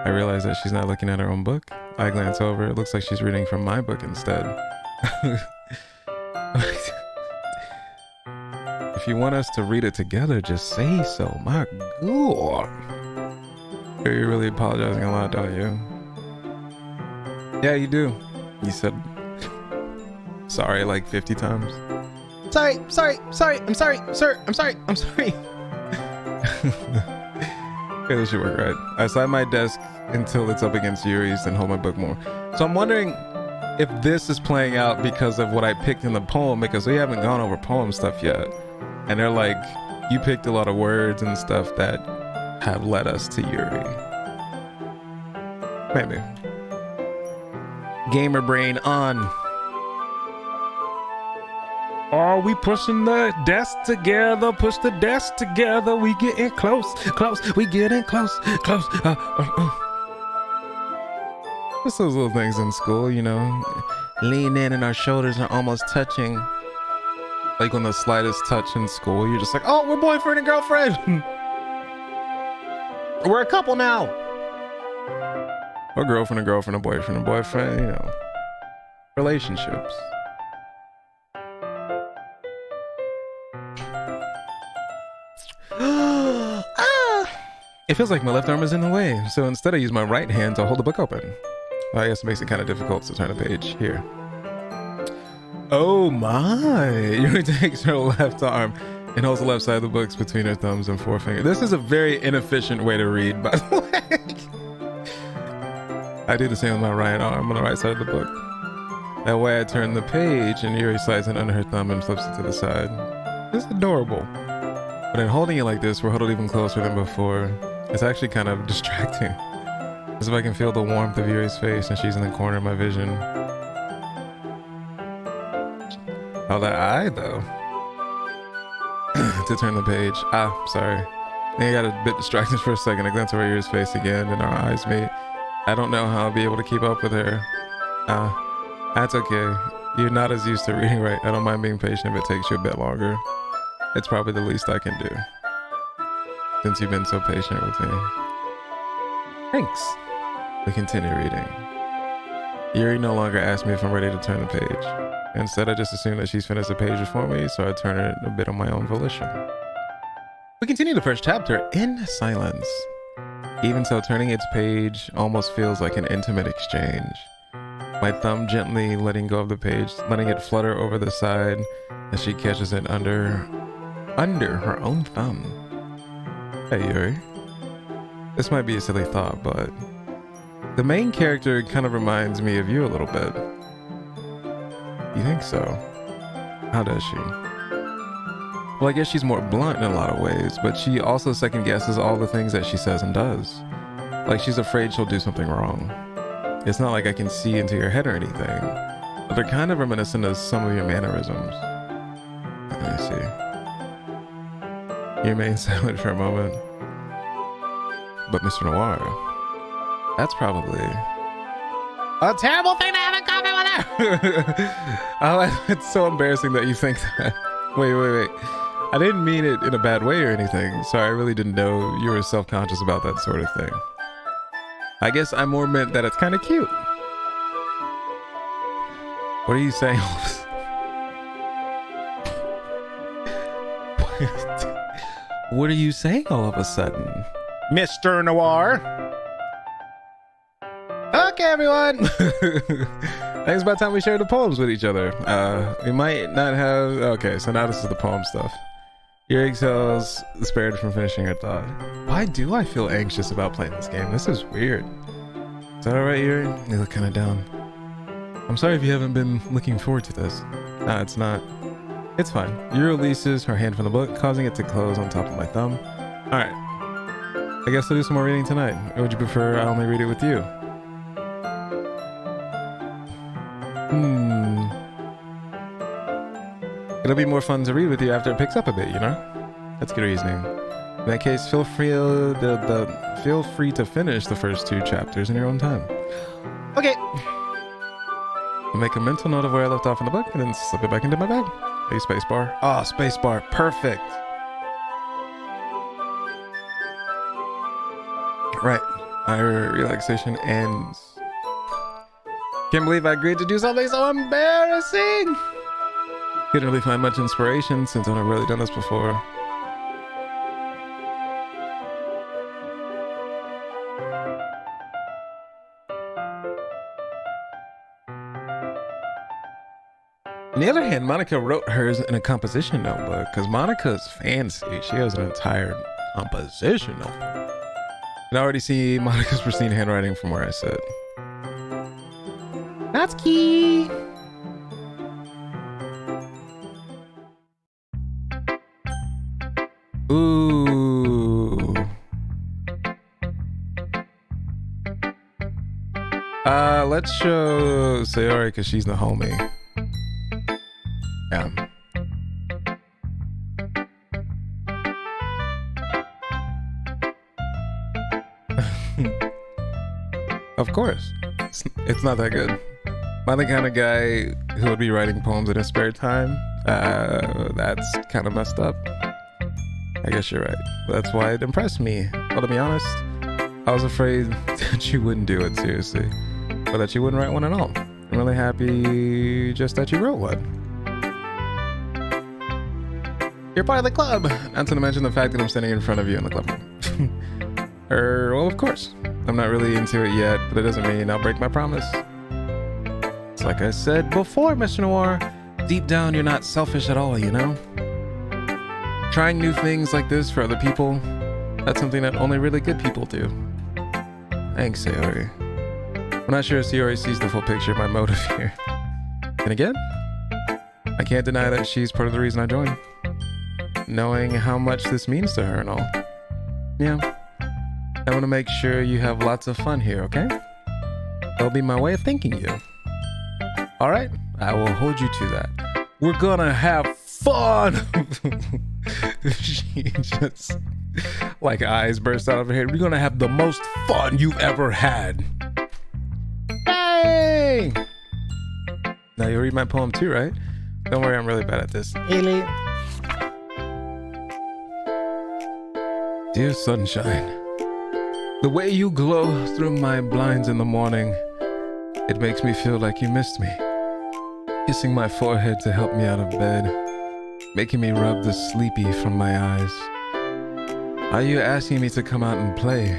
I realize that she's not looking at her own book. I glance over. It looks like she's reading from my book instead. If you want us to read it together, just say so. My God. You're really apologizing a lot, don't you? Yeah, you do. You said sorry like 50 times. Sorry, I'm sorry, sir, I'm sorry. Okay, this should work, right? I slide my desk until it's up against Yuri's and hold my book more. So I'm wondering if this is playing out because of what I picked in the poem, because we haven't gone over poem stuff yet. And they're like, you picked a lot of words and stuff that have led us to Yuri. Maybe. Gamer brain on. Are we pushing the desk together? Push the desk together. We getting close. We getting close. Just those little things in school, you know. Lean in and our shoulders are almost touching. Like on the slightest touch in school, you're just like, oh, we're boyfriend and girlfriend. We're a couple now. Or girlfriend and girlfriend, or boyfriend and boyfriend, you know. Relationships. It feels like my left arm is in the way, so instead I use my right hand to hold the book open. Well, I guess it makes it kind of difficult to turn a page. Here. Oh my! Yuri takes her left arm and holds the left side of the books between her thumbs and forefinger. This is a very inefficient way to read, by the way. I do the same with my right arm on the right side of the book. That way I turn the page and Yuri slides it under her thumb and flips it to the side. It's adorable. But in holding it like this, we're huddled even closer than before. It's actually kind of distracting. As if I can feel the warmth of Yuri's face and she's in the corner of my vision. Oh, that eye, though. To turn the page. Sorry. I think I got a bit distracted for a second. I glance over Yuri's face again and our eyes meet. I don't know how I'll be able to keep up with her. That's okay. You're not as used to reading right. I don't mind being patient if it takes you a bit longer. It's probably the least I can do. Since you've been so patient with me. Thanks. We continue reading. Yuri no longer asks me if I'm ready to turn the page. Instead, I just assume that she's finished the page before me, so I turn it a bit on my own volition. We continue the first chapter in silence. Even so, turning its page almost feels like an intimate exchange. My thumb gently letting go of the page, letting it flutter over the side as she catches it under her own thumb. Hey, Yuri. This might be a silly thought, but the main character kind of reminds me of you a little bit. You think so? How does she? Well, I guess she's more blunt in a lot of ways, but she also second guesses all the things that she says and does. Like she's afraid she'll do something wrong. It's not like I can see into your head or anything, but they're kind of reminiscent of some of your mannerisms. I see. You remain silent for a moment. But Mr. Noir, that's probably a terrible thing to have in common with her. Oh, it's so embarrassing that you think that. Wait. I didn't mean it in a bad way or anything. Sorry, I really didn't know you were self-conscious about that sort of thing. I guess I more meant that it's kind of cute. What are you saying? What are you saying all of a sudden? Mr. Noir. Okay, everyone. I think it's about time we share the poems with each other. We might not have... Okay, so now this is the poem stuff. Your exhales spared from finishing your thought. Why do I feel anxious about playing this game? This is weird. Is that alright, Yuri? You look kind of down. I'm sorry if you haven't been looking forward to this. Nah, it's not. It's fine. Yuri releases her hand from the book, causing it to close on top of my thumb. Alright. I guess I'll do some more reading tonight. Or would you prefer I only read it with you? It'll be more fun to read with you after it picks up a bit, you know? That's good reasoning. In that case, feel free to finish the first 2 chapters in your own time. Okay. I'll make a mental note of where I left off in the book and then slip it back into my bag. Hey, spacebar. Ah, spacebar. Perfect. Right. Our relaxation ends. Can't believe I agreed to do something so embarrassing. Couldn't really find much inspiration since I've never really done this before. On the other hand, Monica wrote hers in a composition notebook because Monica's fancy. She has an entire composition notebook. And I already see Monica's pristine handwriting from where I sit. Natsuki! Ooh. Let's show Sayori because she's the homie. Yeah. Of course. It's not that good. Am I the kind of guy who would be writing poems in his spare time? That's kind of messed up. I guess you're right. That's why it impressed me. Well, to be honest, I was afraid that you wouldn't do it seriously, or that you wouldn't write one at all. I'm really happy just that you wrote one. You're part of the club, not to mention the fact that I'm standing in front of you in the club room. Well, of course. I'm not really into it yet, but it doesn't mean I'll break my promise. It's like I said before, Mr. Noir, deep down you're not selfish at all, you know? Trying new things like this for other people, that's something that only really good people do. Thanks, Sayori. I'm not sure if Sayori sees the full picture of my motive here. And again, I can't deny that she's part of the reason I joined. Knowing how much this means to her and all. Yeah, I want to make sure you have lots of fun here, okay? That'll be my way of thanking you. All right, I will hold you to that. We're gonna have fun! She just, like, eyes burst out of her head. We're gonna have the most fun you've ever had. Hey! Now you read my poem too, right? Don't worry, I'm really bad at this. Haley. Dear sunshine, the way you glow through my blinds in the morning, it makes me feel like you missed me. Kissing my forehead to help me out of bed, making me rub the sleepy from my eyes. Are you asking me to come out and play?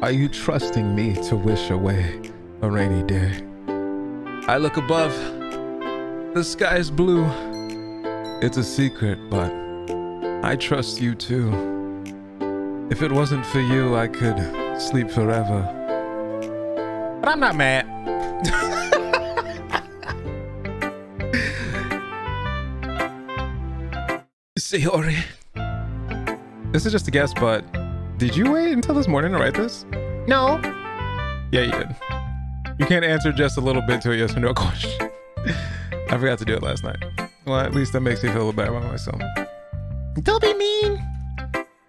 Are you trusting me to wish away a rainy day? I look above, the sky is blue. It's a secret, but I trust you too. If it wasn't for you, I could sleep forever. But I'm not mad. Sayori. This is just a guess, but did you wait until this morning to write this? No. Yeah, you did. You can't answer just a little bit to a yes or no question. I forgot to do it last night. Well, at least that makes me feel a little better about myself. Don't be mean.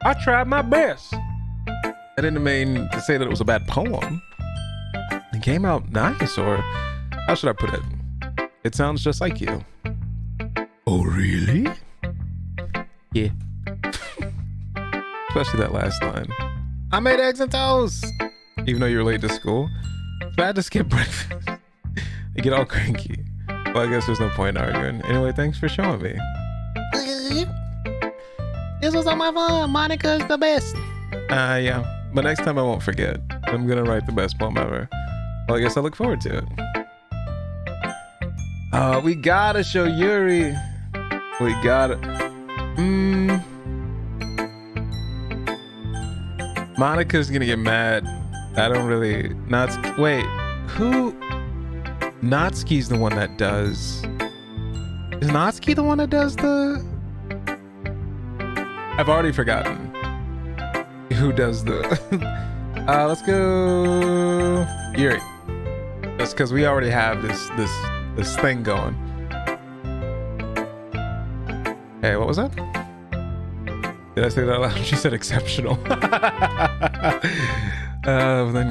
I tried my best. I didn't mean to say that it was a bad poem. It came out nice, or how should I put it? It sounds just like you. Oh, really? Yeah. Especially that last line. I made eggs and toast. Even though you were late to school. So I had to skip breakfast. I get all cranky. Well, I guess there's no point in arguing. Anyway, thanks for showing me. This was on my phone. Monica's the best. Yeah. But next time I won't forget. I'm gonna write the best poem ever. Well, I guess I look forward to it. We gotta show Yuri. We gotta. Monica's gonna get mad. I don't really. Wait, who? Natsuki's the one that does. Is Natsuki the one that does the? I've already forgotten who does the. Let's go Yuri. That's because we already have this thing going. Hey, what was that? Did I say that out loud? She said exceptional. Then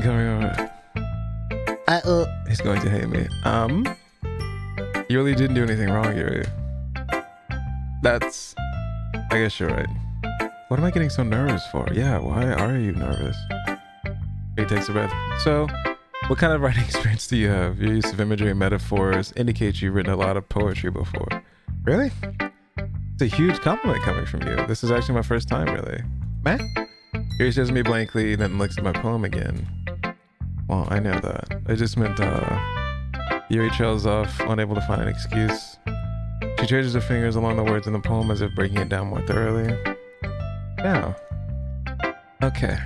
coming over. He's going to hate me. You really didn't do anything wrong, Yuri. That's. I guess you're right. What am I getting so nervous for? Yeah, why are you nervous? He takes a breath. So, what kind of writing experience do you have? Your use of imagery and metaphors indicates you've written a lot of poetry before. Really? It's a huge compliment coming from you. This is actually my first time, really. Man? Yuri says me blankly, then looks at my poem again. Well, I know that. I just meant, Yuri trails off, unable to find an excuse. She traces her fingers along the words in the poem as if breaking it down more thoroughly. Yeah. Okay.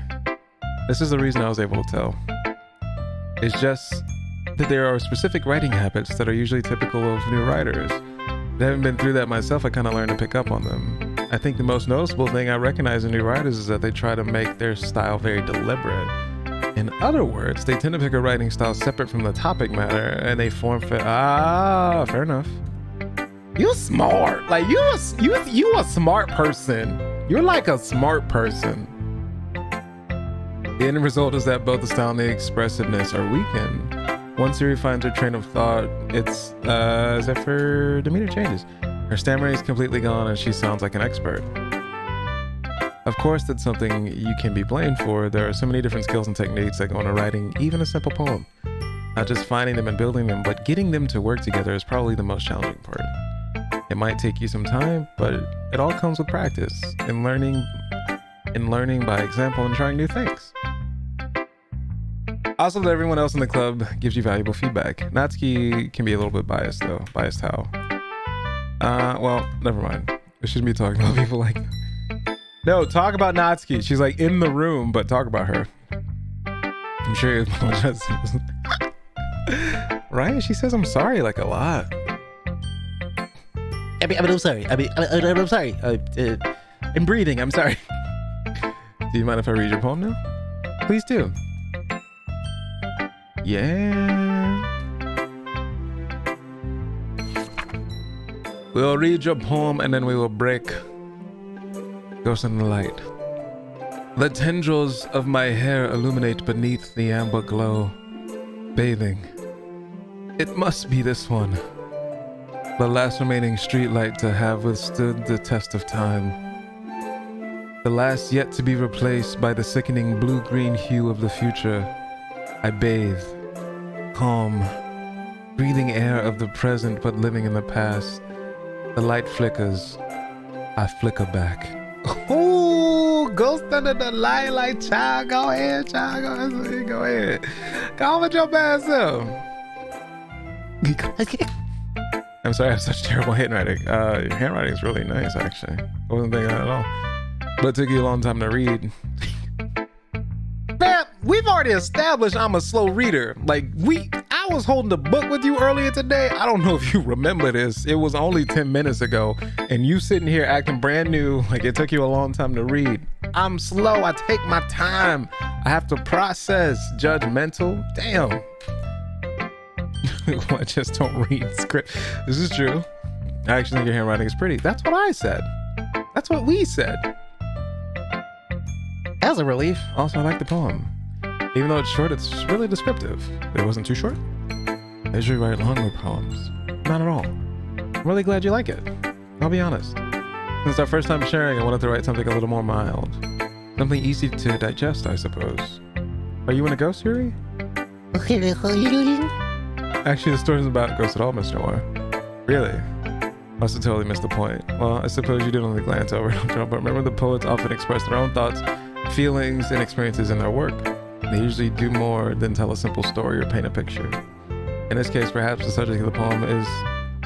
This is the reason I was able to tell. It's just that there are specific writing habits that are usually typical of new writers. I haven't been through that myself, I kind of learned to pick up on them. I think the most noticeable thing I recognize in new writers is that they try to make their style very deliberate. In other words, they tend to pick a writing style separate from the topic matter, and they form fit. Fair enough. You smart. Like you a smart person. You're like a smart person. The end result is that both the style and the expressiveness are weakened. Once Yuri finds her train of thought, it's as if her demeanor changes. Her stammering is completely gone and she sounds like an expert. Of course, that's something you can be blamed for. There are so many different skills and techniques that go into writing even a simple poem. Not just finding them and building them, but getting them to work together is probably the most challenging part. It might take you some time, but it all comes with practice and learning by example and trying new things. Also, that everyone else in the club gives you valuable feedback. Natsuki can be a little bit biased though. Biased how? Well, never mind. We shouldn't be talking about people like that. No, talk about Natsuki. She's like in the room, but talk about her. I'm sure you apologize. Right? She says I'm sorry like a lot. I'm sorry. I'm sorry. I'm breathing. I'm sorry. Do you mind if I read your poem now? Please do. Yeah. We'll read your poem and then we will break. Ghost in the light. The tendrils of my hair illuminate beneath the amber glow. Bathing. It must be this one. The last remaining streetlight to have withstood the test of time. The last yet to be replaced by the sickening blue-green hue of the future. I bathe, calm, breathing air of the present but living in the past. The light flickers, I flicker back. Ooh, ghost under the light, like child, go ahead, child, go ahead. Go on with your bad self. I'm sorry I have such terrible handwriting. Your handwriting is really nice, actually. I wasn't thinking that at all. But it took you a long time to read. Man, we've already established I'm a slow reader. I was holding the book with you earlier today. I don't know if you remember this. It was only 10 minutes ago, and you sitting here acting brand new, like it took you a long time to read. I'm slow. I take my time. I have to process. Judgmental. Damn. I just don't read script. This is true. I actually think your handwriting is pretty. That's what I said. That's what we said. That was a relief. Also, I like the poem. Even though it's short, it's really descriptive. It wasn't too short. I usually write longer poems. Not at all. I'm really glad you like it. I'll be honest. Since our first time sharing, I wanted to write something a little more mild. Something easy to digest, I suppose. Are you in a ghost, Yuri? Okay, Actually, the story isn't about ghosts at all, Miss Noir. Really? Must have totally missed the point. Well, I suppose you did only glance over it, but remember the poets often express their own thoughts, feelings, and experiences in their work. They usually do more than tell a simple story or paint a picture. In this case, perhaps the subject of the poem is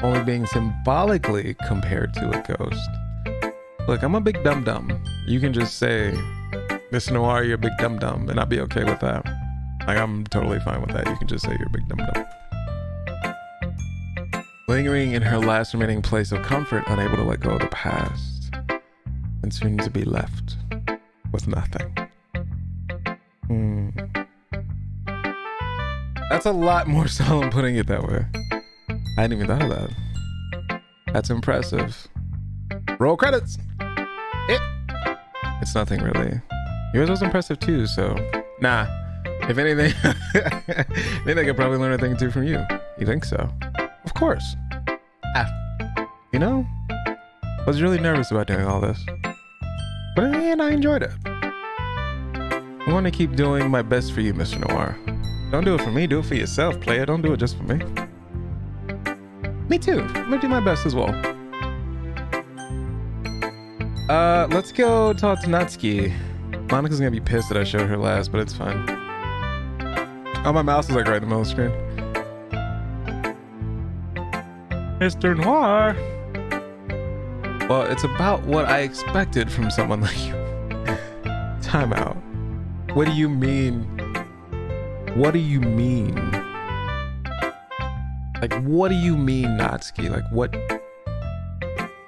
only being symbolically compared to a ghost. Look, I'm a big dum-dum. You can just say, Mr. Noir, you're a big dum-dum, and I'll be okay with that. Like, I'm totally fine with that. You can just say you're a big dum-dum. Lingering in her last remaining place of comfort, unable to let go of the past, and soon to be left with nothing. That's a lot more solemn putting it that way. I hadn't even thought of that. That's impressive. Roll credits. It's nothing really. Yours was impressive too, so nah. If anything, I could probably learn a thing or two from you. You think so? Of course. You know, I was really nervous about doing all this, but in the end, I enjoyed it. I want to keep doing my best for you, Mr. Noir. Don't do it for me, do it for yourself, player. Don't do it just for me. Me too. I'm gonna do my best as well. Let's go talk to Natsuki. Monica's gonna be pissed that I showed her last, but it's fine. Oh, my mouse is like right in the middle of the screen. Mr. Noir. Well, it's about what I expected from someone like you. Time out. What do you mean? What do you mean? Like, what do you mean, Natsuki? Like, what?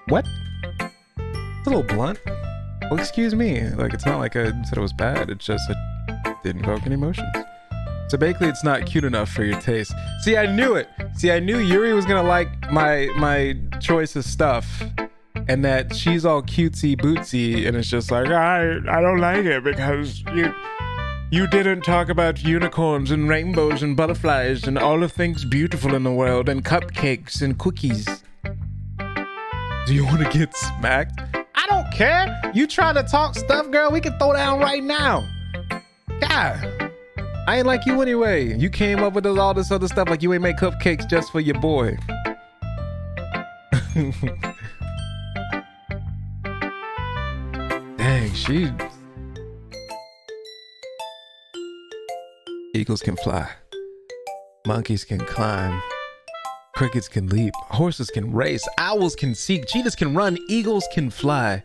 What? It's a little blunt. Well, excuse me. Like, it's not like I said it was bad. It's just it didn't evoke any emotions. So basically, it's not cute enough for your taste. See, I knew it. See, I knew Yuri was gonna like my choice of stuff, and that she's all cutesy bootsy, and it's just like I don't like it because you didn't talk about unicorns and rainbows and butterflies and all the things beautiful in the world and cupcakes and cookies. Do you want to get smacked? I don't care. You trying to talk stuff, girl? We can throw down right now. God. I ain't like you anyway. You came up with all this other stuff like you ain't make cupcakes just for your boy. Dang, she... Eagles can fly. Monkeys can climb. Crickets can leap. Horses can race. Owls can seek. Cheetahs can run. Eagles can fly.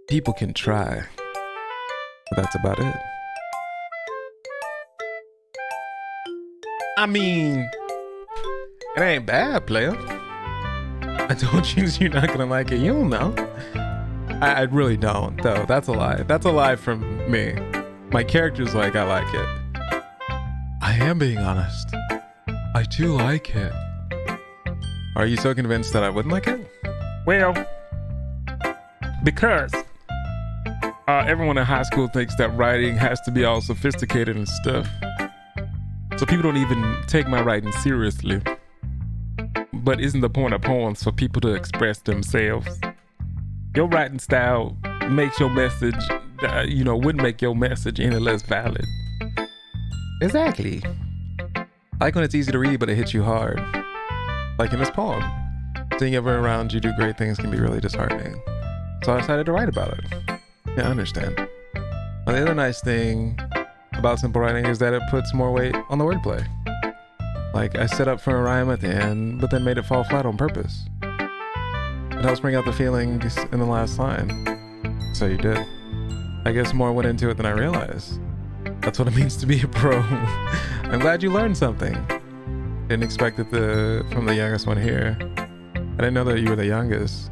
People can try. But that's about it. I mean, it ain't bad, player. I told you you're not gonna like it. You don't know. I really don't, though. That's a lie. That's a lie from me. My character's like, I like it. I am being honest. I do like it. Are you so convinced that I wouldn't like it? Well, because everyone in high school thinks that writing has to be all sophisticated and stuff. So people don't even take my writing seriously. But isn't the point of poems for people to express themselves? Your writing style makes your message, wouldn't make your message any less valid. Exactly. I like when it's easy to read, but it hits you hard. Like in this poem. Seeing everyone around you do great things can be really disheartening. So I decided to write about it. Yeah, I understand. Now, the other nice thing about simple writing is that it puts more weight on the wordplay. Like, I set up for a rhyme at the end, but then made it fall flat on purpose. It helps bring out the feelings in the last line. So you did. I guess more went into it than I realized. That's what it means to be a pro. I'm glad you learned something. Didn't expect it from the youngest one here. I didn't know that you were the youngest.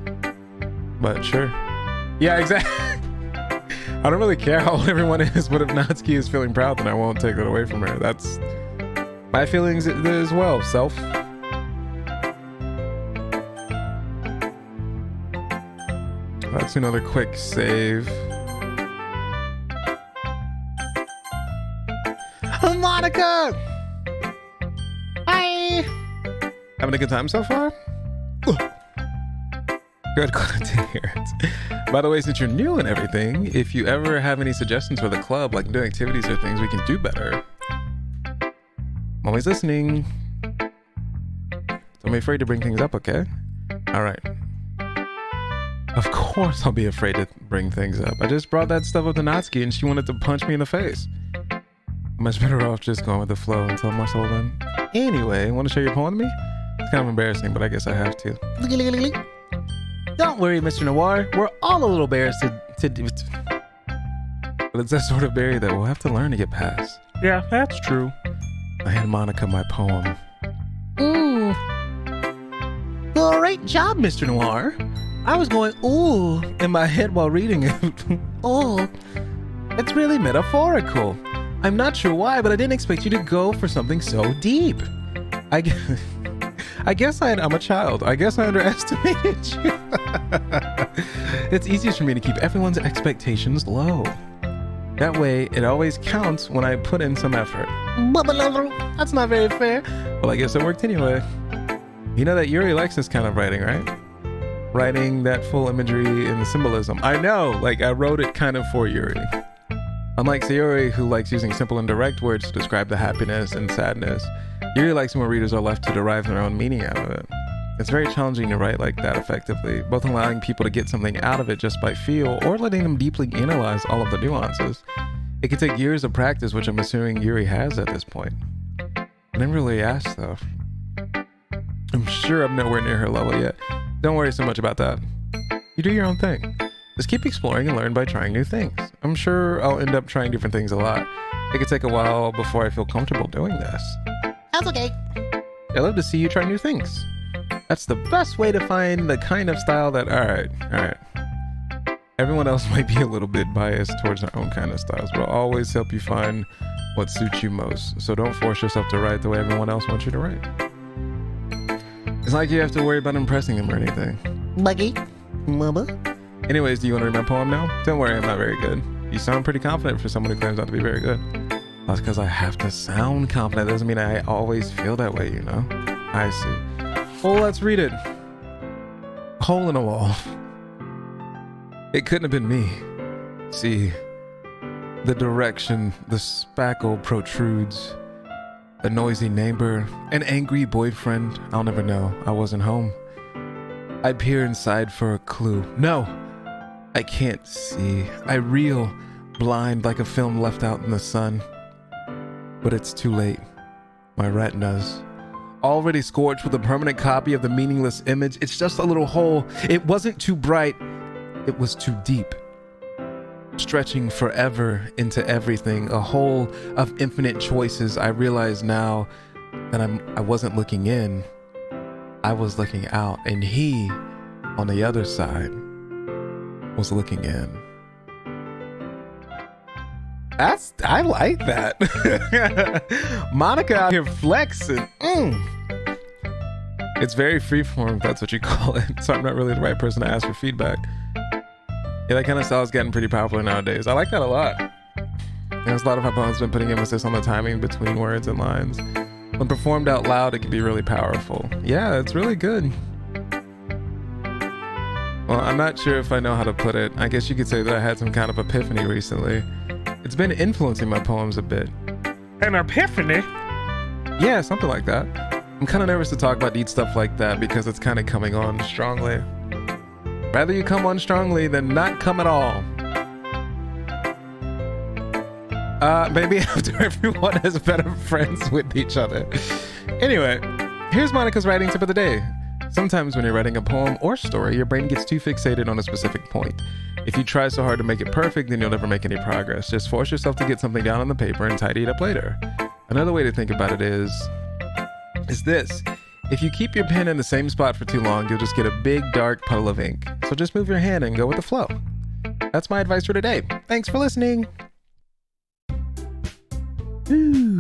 But sure. Yeah, exactly. I don't really care how old everyone is, but if Natsuki is feeling proud, then I won't take that away from her. That's my feelings as well, self. That's another quick save. Monica! Hi! Having a good time so far? Good, glad to hear it. By the way, since you're new and everything, if you ever have any suggestions for the club, like new activities or things we can do better, I'm always listening. Don't be afraid to bring things up, okay? All right. Of course I'll be afraid to bring things up. I just brought that stuff up to Natsuki and she wanted to punch me in the face. Much better off just going with the flow until my soul in. Anyway, want to share your poem to me? It's kind of embarrassing, but I guess I have to. Don't worry, Mr. Noir. We're all a little embarrassed to do. But it's that sort of barrier that we'll have to learn to get past. Yeah, that's true. I hand Monica my poem. Great job, Mr. Noir. I was going, ooh, in my head while reading it. Oh, it's really metaphorical. I'm not sure why, but I didn't expect you to go for something so deep. I guess I'm a child. I guess I underestimated you. It's easiest for me to keep everyone's expectations low. That way, it always counts when I put in some effort. That's not very fair. Well, I guess it worked anyway. You know that Yuri likes this kind of writing, right? Writing that full imagery and the symbolism. I know, like I wrote it kind of for Yuri. Unlike Sayori, who likes using simple and direct words to describe the happiness and sadness, Yuri likes when readers are left to derive their own meaning out of it. It's very challenging to write like that effectively, both allowing people to get something out of it just by feel or letting them deeply analyze all of the nuances. It can take years of practice, which I'm assuming Yuri has at this point. I never really asked though. I'm sure I'm nowhere near her level yet. Don't worry so much about that. You do your own thing. Just keep exploring and learn by trying new things. I'm sure I'll end up trying different things a lot. It could take a while before I feel comfortable doing this. That's okay. I love to see you try new things. That's the best way to find the kind of style that, all right. Everyone else might be a little bit biased towards their own kind of styles, but I'll always help you find what suits you most. So don't force yourself to write the way everyone else wants you to write. It's not like you have to worry about impressing them or anything. Buggy. Mama. Anyways, do you want to read my poem now? Don't worry, I'm not very good. You sound pretty confident for someone who claims not to be very good. That's because I have to sound confident. Doesn't mean I always feel that way, you know? I see. Well, let's read it. Hole in a wall. It couldn't have been me. See, the direction the spackle protrudes. A noisy neighbor, an angry boyfriend, I'll never know. I wasn't home. I peer inside for a clue. No, I can't see. I reel, blind like a film left out in the sun. But it's too late. My retinas, already scorched with a permanent copy of the meaningless image. It's just a little hole. It wasn't too bright. It was too deep. Stretching forever into everything, a hole of infinite choices. I realize now that I wasn't looking in, I was looking out, and he on the other side was looking in. I like that. Monica out here flexing. It's very freeform, if that's what you call it. So I'm not really the right person to ask for feedback. Yeah, that kind of style is getting pretty popular nowadays. I like that a lot. There's a lot of my poems been putting emphasis on the timing between words and lines. When performed out loud, it can be really powerful. Yeah, it's really good. Well, I'm not sure if I know how to put it. I guess you could say that I had some kind of epiphany recently. It's been influencing my poems a bit. An epiphany? Yeah, something like that. I'm kind of nervous to talk about deep stuff like that because it's kind of coming on strongly. Rather you come on strongly than not come at all. Maybe after everyone is better friends with each other. Anyway, here's Monica's writing tip of the day. Sometimes when you're writing a poem or story, your brain gets too fixated on a specific point. If you try so hard to make it perfect, then you'll never make any progress. Just force yourself to get something down on the paper and tidy it up later. Another way to think about it is this. If you keep your pen in the same spot for too long, you'll just get a big dark puddle of ink. So just move your hand and go with the flow. That's my advice for today. Thanks for listening. Whew.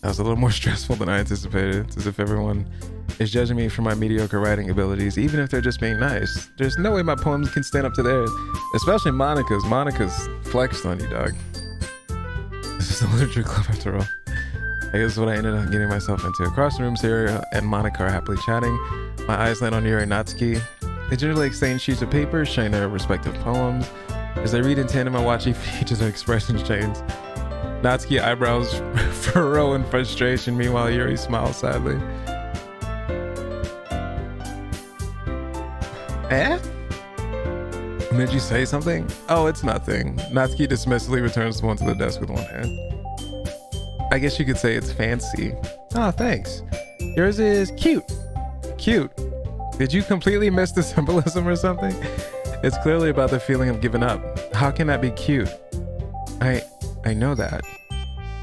That was a little more stressful than I anticipated. It's as if everyone is judging me for my mediocre writing abilities, even if they're just being nice. There's no way my poems can stand up to theirs, especially Monica's. Monica's flexed on you, dog. This is a literature club after all. I guess what I ended up getting myself into. Across the room, Sarah and Monica are happily chatting. My eyes land on Yuri and Natsuki. They generally exchange sheets of paper, sharing their respective poems. As they read in tandem, I watch each of their expressions change. Natsuki eyebrows furrow in frustration, meanwhile Yuri smiles sadly. Eh? Did you say something? Oh, it's nothing. Natsuki dismissively returns the one to the desk with one hand. I guess you could say it's fancy. Oh, thanks. Yours is cute. Cute. Did you completely miss the symbolism or something? It's clearly about the feeling of giving up. How can that be cute? I know that.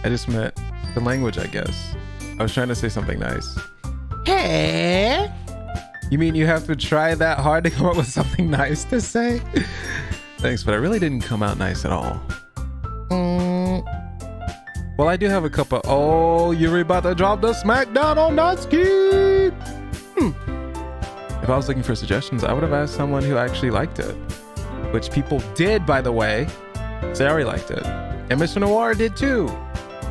I just meant the language, I guess. I was trying to say something nice. Hey? You mean you have to try that hard to come up with something nice to say? Thanks, but I really didn't come out nice at all. Well, I do have a couple. Oh, Yuri about to drop the smackdown on Natsuki. If I was looking for suggestions, I would have asked someone who actually liked it. Which people did, by the way. Sari liked it. And Mr. Noir did too.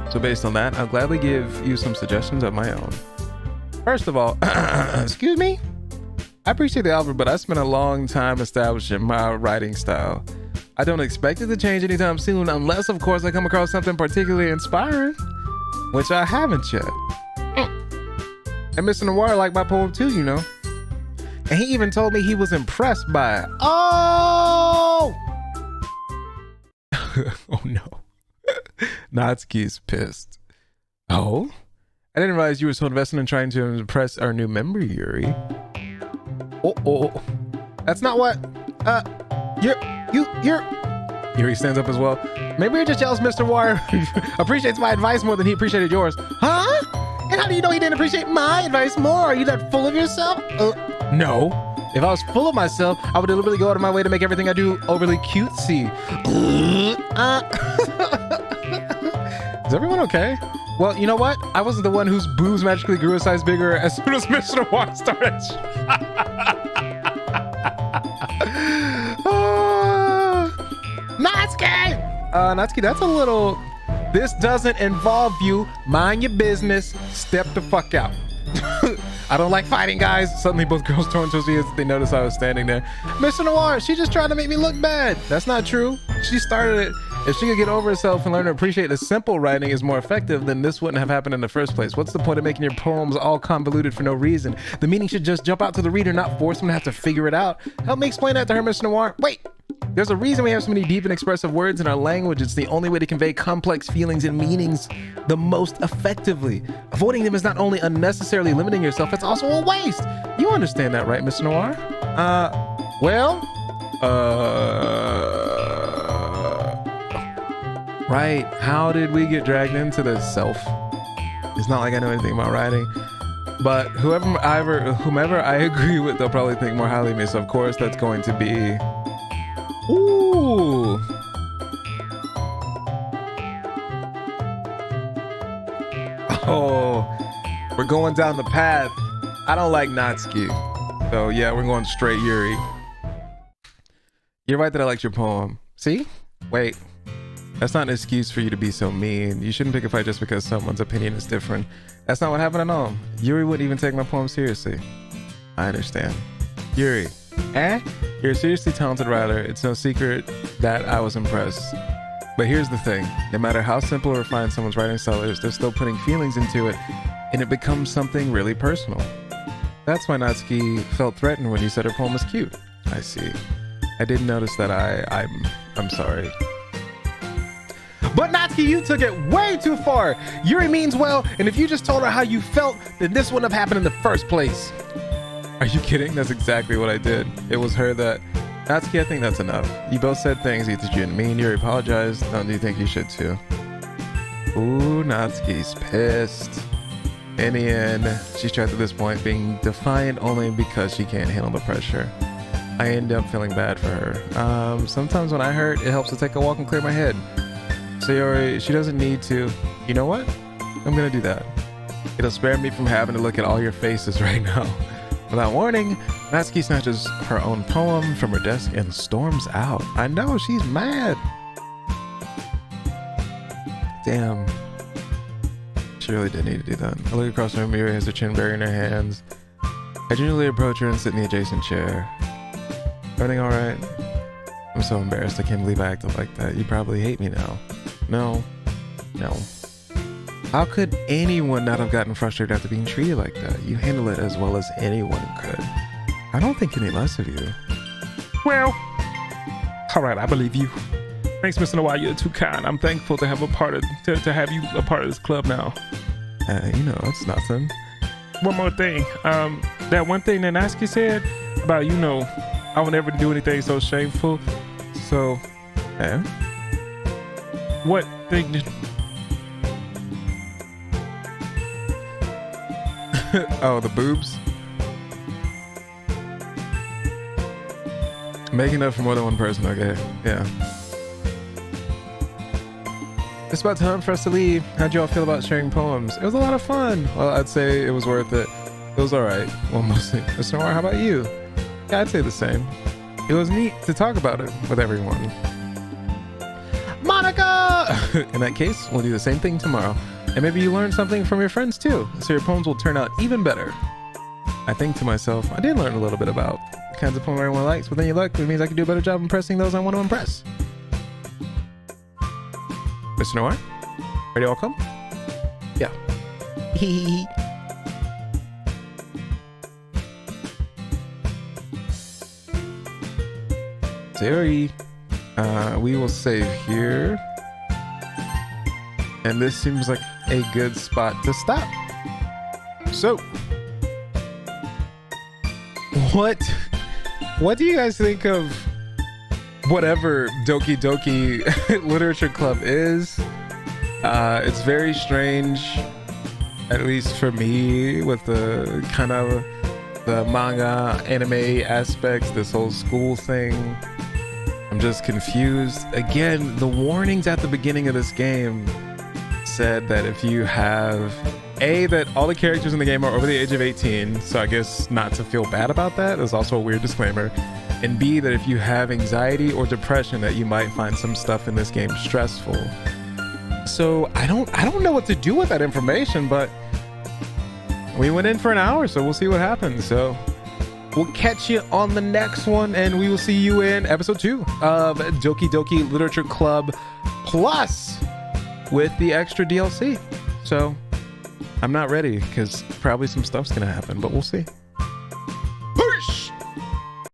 So based on that, I'll gladly give you some suggestions of my own. First of all, excuse me? I appreciate the offer, but I spent a long time establishing my writing style. I don't expect it to change anytime soon, unless, of course, I come across something particularly inspiring, which I haven't yet. And Mr. Noir liked my poem too, you know. And he even told me he was impressed by it. Oh! Oh no. Natsuki's pissed. Oh? I didn't realize you were so invested in trying to impress our new member, Yuri. Oh. That's not what... Yuri stands up as well. Maybe you're just jealous Mr. Noir appreciates my advice more than he appreciated yours. Huh? And how do you know he didn't appreciate my advice more? Are you that full of yourself? No. If I was full of myself, I would deliberately go out of my way to make everything I do overly cutesy. Is everyone okay? Well, you know what? I wasn't the one whose boobs magically grew a size bigger as soon as Mr. Noir started. Natsuki, that's a little... This doesn't involve you. Mind your business. Step the fuck out. I don't like fighting, guys. Suddenly, both girls turned towards me as they noticed I was standing there. Mr. Noir, she just tried to make me look bad. That's not true. She started it. If she could get over herself and learn to appreciate that simple writing is more effective, then this wouldn't have happened in the first place. What's the point of making your poems all convoluted for no reason? The meaning should just jump out to the reader, not force them to have to figure it out. Help me explain that to her, Mr. Noir. Wait. There's a reason we have so many deep and expressive words in our language. It's the only way to convey complex feelings and meanings the most effectively. Avoiding them is not only unnecessarily limiting yourself, it's also a waste. You understand that, right, Mr. Noir? Right. How did we get dragged into this self? It's not like I know anything about writing. But whomever I agree with, they'll probably think more highly of me. So of course that's going to be... Ooh. Oh, we're going down the path. I don't like Natsuki. So yeah, we're going straight Yuri. You're right that I liked your poem. See? Wait. That's not an excuse for you to be so mean. You shouldn't pick a fight just because someone's opinion is different. That's not what happened at all. Yuri wouldn't even take my poem seriously. I understand. Yuri. You're a seriously talented writer. It's no secret that I was impressed. But here's the thing. No matter how simple or refined someone's writing style is, they're still putting feelings into it, and it becomes something really personal. That's why Natsuki felt threatened when you said her poem was cute. I see. I didn't notice that. I'm sorry. But Natsuki, you took it way too far. Yuri means well, and if you just told her how you felt, then this wouldn't have happened in the first place. Are you kidding? That's exactly what I did. It was her that... Natsuki, I think that's enough. You both said things either you and me, and Yuri apologized. Don't you think you should too? Ooh, Natsuki's pissed. In the end, she's trapped at this point, being defiant only because she can't handle the pressure. I end up feeling bad for her. Sometimes when I hurt, it helps to take a walk and clear my head. So Yuri, she doesn't need to... You know what? I'm gonna do that. It'll spare me from having to look at all your faces right now. Without warning, Natsuki snatches her own poem from her desk and storms out. I know, she's mad. Damn. She really did need to do that. I look across the room, Yuri has her chin buried in her hands. I gingerly approach her and sit in the adjacent chair. Everything alright? I'm so embarrassed. I can't believe I acted like that. You probably hate me now. No. How could anyone not have gotten frustrated after being treated like that? You handle it as well as anyone could. I don't think any less of you. Well, all right, I believe you. Thanks, Mr. Noir. You're too kind. I'm thankful to have to have you a part of this club now. It's nothing. One more thing. That one thing that Nasky said about, I would never do anything so shameful. So, Yeah. what thing did... Oh, the boobs? Making up for more than one person, okay. Yeah. It's about time for us to leave. How'd y'all feel about sharing poems? It was a lot of fun. Well, I'd say it was worth it. It was all right. Well, mostly. Mr. Noir, how about you? Yeah, I'd say the same. It was neat to talk about it with everyone. Monica! In that case, we'll do the same thing tomorrow. And maybe you learn something from your friends too, so your poems will turn out even better. I think to myself, I did learn a little bit about the kinds of poems everyone likes, but then you look, it means I can do a better job impressing those I want to impress. Mr. Noir, ready to all come? Yeah. Terry, we will save here. And this seems like a good spot to stop. So, what do you guys think of whatever Doki Doki Literature Club is? It's very strange, at least for me, with the kind of the manga anime aspects, this whole school thing. I'm just confused. Again, the warnings at the beginning of this game said that if you have that all the characters in the game are over the age of 18, so I guess not to feel bad about that. There's also a weird disclaimer. And B, that if you have anxiety or depression, that you might find some stuff in this game stressful. So I don't know what to do with that information, but we went in for an hour, so we'll see what happens. So we'll catch you on the next one, and we will see you in episode 2 of Doki Doki Literature Club Plus with the extra DLC. So I'm not ready because probably some stuff's gonna happen, but we'll see.